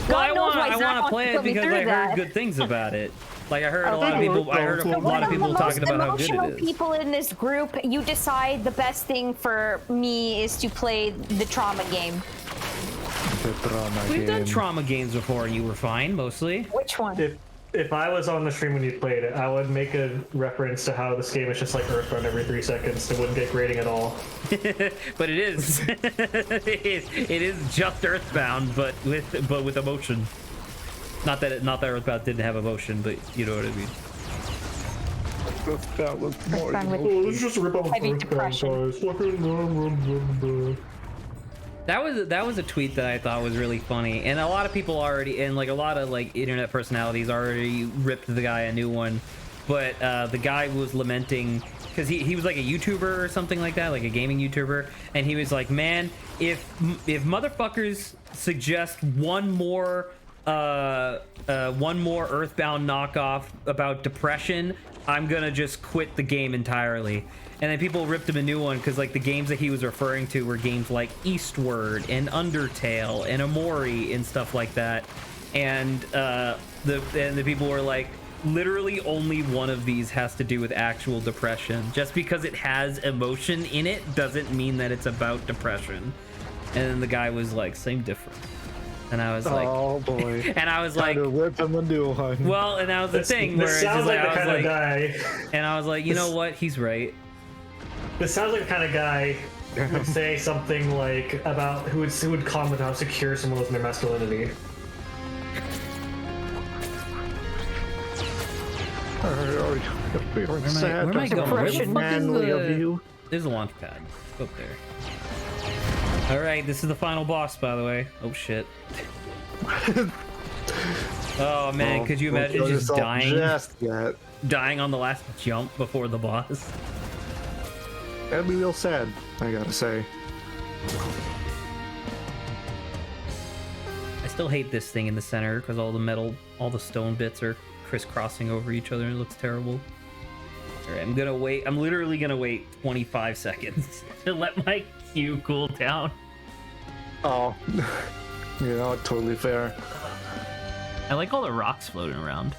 Well, I God knows why want Zach to wants play to it put me because through I heard that. good things about it. Like I heard a I lot of think people. I heard a One lot of people One talking of the about how most good emotional it is. people in this group, you decide the best thing for me is to play the trauma game. The drama We've done game. trauma games before, and you were fine mostly. Which one? If I was on the stream when you played it, I would make a reference to how this game is just like Earthbound every 3 seconds. It wouldn't get grading at all. But it is. it is just Earthbound, but with emotion. Not that Earthbound didn't have emotion, but you know what I mean. That was more... Earthbound with- Oh, it's just a rip off Heavy Earthbound, depression. guys. Fucking That was a tweet that I thought was really funny, and a lot of people already, and like a lot of like internet personalities already ripped the guy a new one, but the guy was lamenting because he was like a YouTuber or something like that, like a gaming YouTuber, and he was like, man, if motherfuckers suggest one more Earthbound knockoff about depression, I'm gonna just quit the game entirely. And then people ripped him a new one because like the games that he was referring to were games like Eastward and Undertale and Omori and stuff like that. And the people were like, literally only one of these has to do with actual depression. Just because it has emotion in it doesn't mean that it's about depression. And then the guy was like, same difference. And I was like, Oh boy. and I was Time like, to rip him a new one. well, and that was the thing where This it's just sounds like, like the I was kind of like, guy. and I was like, you know what? He's right. This sounds like the kind of guy who would say something like about who would comment on how secure someone was in their masculinity. Where am I going? Where the fuck is Manly the- of you. There's a launch pad. Let's go up there. All right, this is the final boss, by the way. Oh shit. Oh man, could you imagine Don't kill just yourself dying, just yet. dying on the last jump before the boss? That'd be real sad, I gotta say. I still hate this thing in the center because all the stone bits are crisscrossing over each other and it looks terrible. Alright, I'm literally gonna wait 25 seconds to let my Q cool down. Oh, you know, totally fair. I like all the rocks floating around.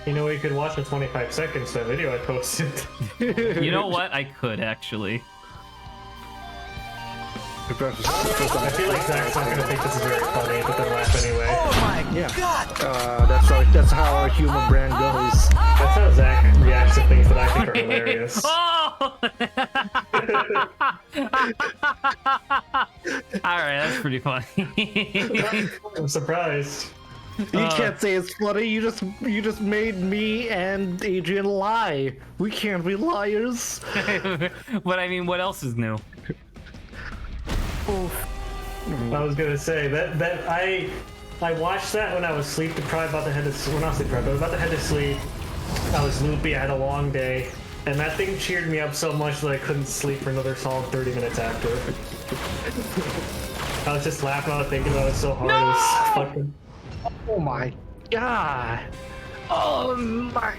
You know, you could watch the 25 seconds that video I posted. You know what? I could actually. I feel like Zach's not gonna think this is very funny, but then laugh anyway. That's how our human brain goes. That's how Zach reacts to things that I think are hilarious. Oh! Alright, that's pretty funny. I'm surprised. You can't say it's funny. You just made me and Adrian lie. We can't be liars. But I mean, what else is new? I was gonna say that I watched that when I was sleep deprived, about to head to well, not sleep deprived, but about to head to sleep. I was loopy. I had a long day, and that thing cheered me up so much that I couldn't sleep for another solid 30 minutes after. I was just laughing while thinking about it so hard. No! It was fucking. Oh my god. Oh my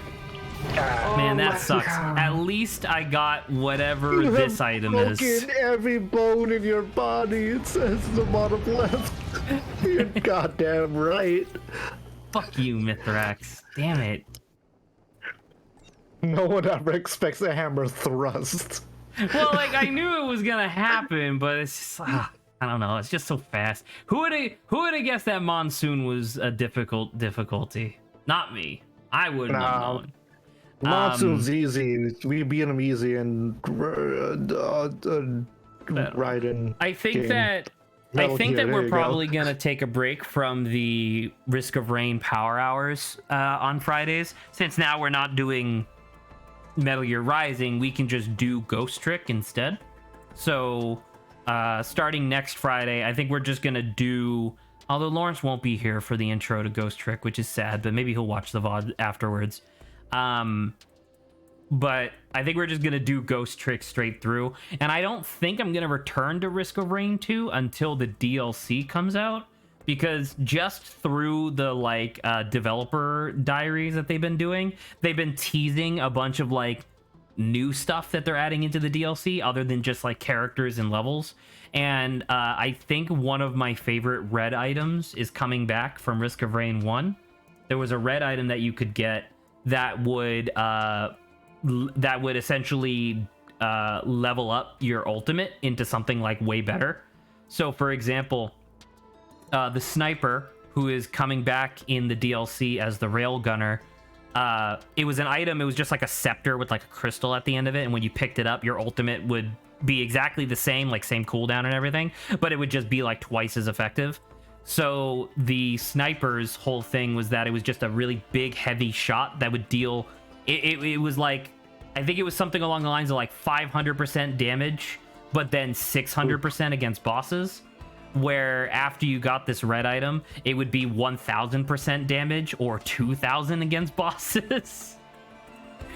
god. Man, that my sucks. God. At least I got whatever You this have item broken is. every bone in your body. It says the bottom left. You're goddamn right. Fuck you, Mithrax. Damn it. No one ever expects a hammer thrust. Well, like, I knew it was gonna happen, but it's just, I don't know. It's just so fast. Who would have guessed that monsoon was a difficulty? Not me. I wouldn't have known. Monsoon's easy. We beat him easy and riding. I think game. that Metal I think Gear, that there we're you go. probably gonna take a break from the Risk of Rain power hours on Fridays, since now we're not doing Metal Gear Rising. We can just do Ghost Trick instead. So starting next Friday, I think we're just gonna do. Although Lawrence won't be here for the intro to Ghost Trick, which is sad, but maybe he'll watch the VOD afterwards. But I think we're just gonna do Ghost Trick straight through, and I don't think I'm gonna return to Risk of Rain 2 until the DLC comes out, because just through the like developer diaries that they've been doing, they've been teasing a bunch of like new stuff that they're adding into the DLC other than just like characters and levels. And I think one of my favorite red items is coming back from Risk of Rain 1. There was a red item that you could get that would essentially level up your ultimate into something like way better. So for example, the sniper, who is coming back in the DLC as the railgunner, it was an item. It was just like a scepter with like a crystal at the end of it, and when you picked it up, your ultimate would be exactly the same, like same cooldown and everything, but it would just be like twice as effective. So the sniper's whole thing was that it was just a really big, heavy shot that would deal. It was like, I think it was something along the lines of like 500% damage, but then 600% against bosses. Where after you got this red item, it would be 1000% damage or 2000 against bosses.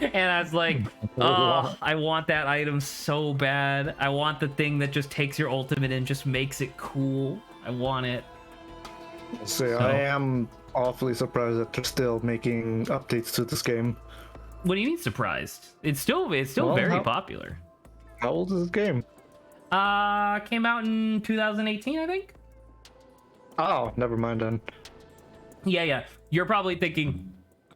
And I was like, oh, I want that item so bad. I want the thing that just takes your ultimate and just makes it cool. I want it. So I am awfully surprised that they're still making updates to this game. What do you mean surprised? It's still Well, very how- popular. How old is this game? Came out in 2018, I think. Oh, never mind then. Yeah. You're probably thinking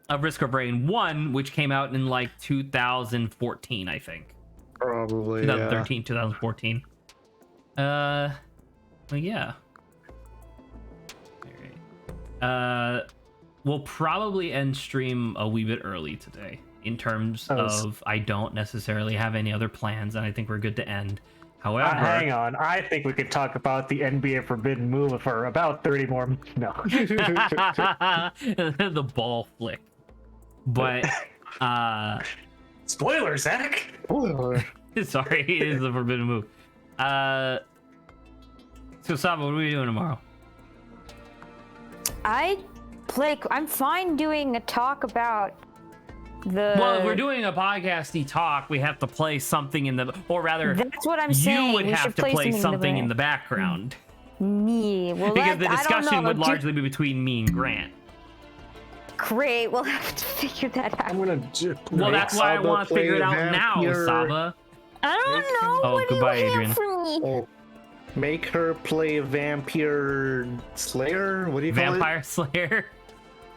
of Risk of Rain 1, which came out in like 2014, I think. Probably. 2013, 2014. Well, yeah. All right. We'll probably end stream a wee bit early today in terms of I don't necessarily have any other plans, and I think we're good to end. However, Hang on. I think we could talk about the NBA Forbidden Move for about 30 more. No. the ball flick. But Spoiler, Zach. sorry, it is the forbidden move. So Saba, what are we doing tomorrow? I play. I'm fine doing a talk about the. Well, if we're doing a podcasty talk, we have to play something in the, or rather, That's what I'm saying. you would We have should to play something in the back. background Me. Well, because the I don't discussion know. would largely be between me and Grant. Great. We'll have to figure that out. I'm gonna Well, that's why I Saba want to figure it play out now, vampire. Saba. I don't know. Oh, what goodbye, do you Adrian. have for me? Oh, make her play Vampire Slayer. What do you call Vampire Slayer. it?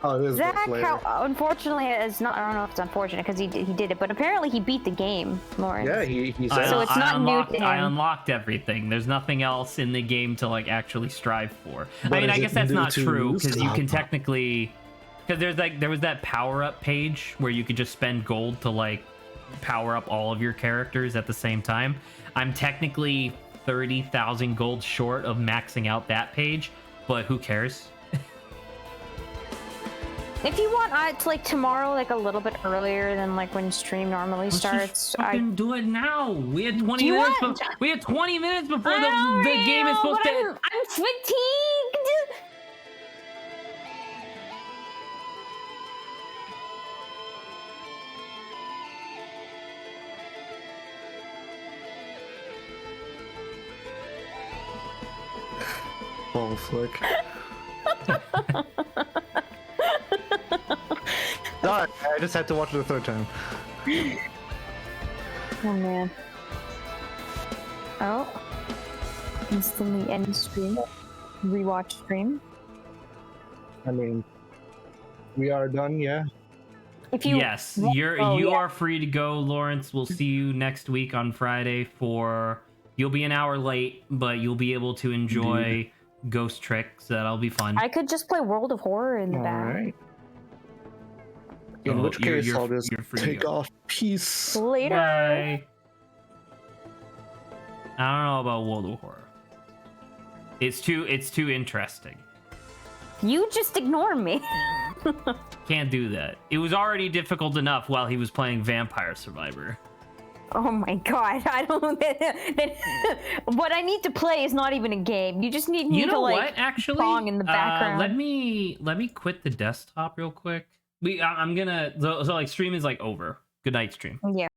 Oh, it is Zach, Slayer. how, unfortunately, it's not. I don't know if it's unfortunate because he did it, but apparently he beat the game, Lawrence. Yeah, he I- said. So it's I not new unlocked, to I him. unlocked everything. There's nothing else in the game to like actually strive for. But I mean, is I it guess that's new not to true you, because you can Saba? technically, because there was that power up page where you could just spend gold to like power up all of your characters at the same time. I'm technically 30,000 gold short of maxing out that page, but who cares? If you want, it's like tomorrow, like a little bit earlier than like when stream normally Let's starts. just fucking do it now. We had 20 You minutes. want- We had 20 minutes before I the game is know, supposed but to. I'm fatigued. Ball flick. No, I just had to watch it the third time. Oh man. Oh. Instantly end stream. Rewatch stream. I mean, we are done, yeah. If you Yes, want- you oh, yeah. are free to go, Lawrence. We'll see you next week on Friday for. You'll be an hour late, but you'll be able to enjoy Ghost Trick, so that'll be fun. I could just play World of Horror in the All back. right. In So which case, you're I'll just free to take go. off. Peace. Later. Bye. I don't know about World of Horror. It's too interesting. You just ignore me. Can't do that. It was already difficult enough while he was playing Vampire Survivor. Oh my god, I don't. What I need to play is not even a game. You just need me You know to like what? Actually, song in the background. let me quit the desktop real quick. I'm gonna so like stream is like over. Good night, stream. Yeah.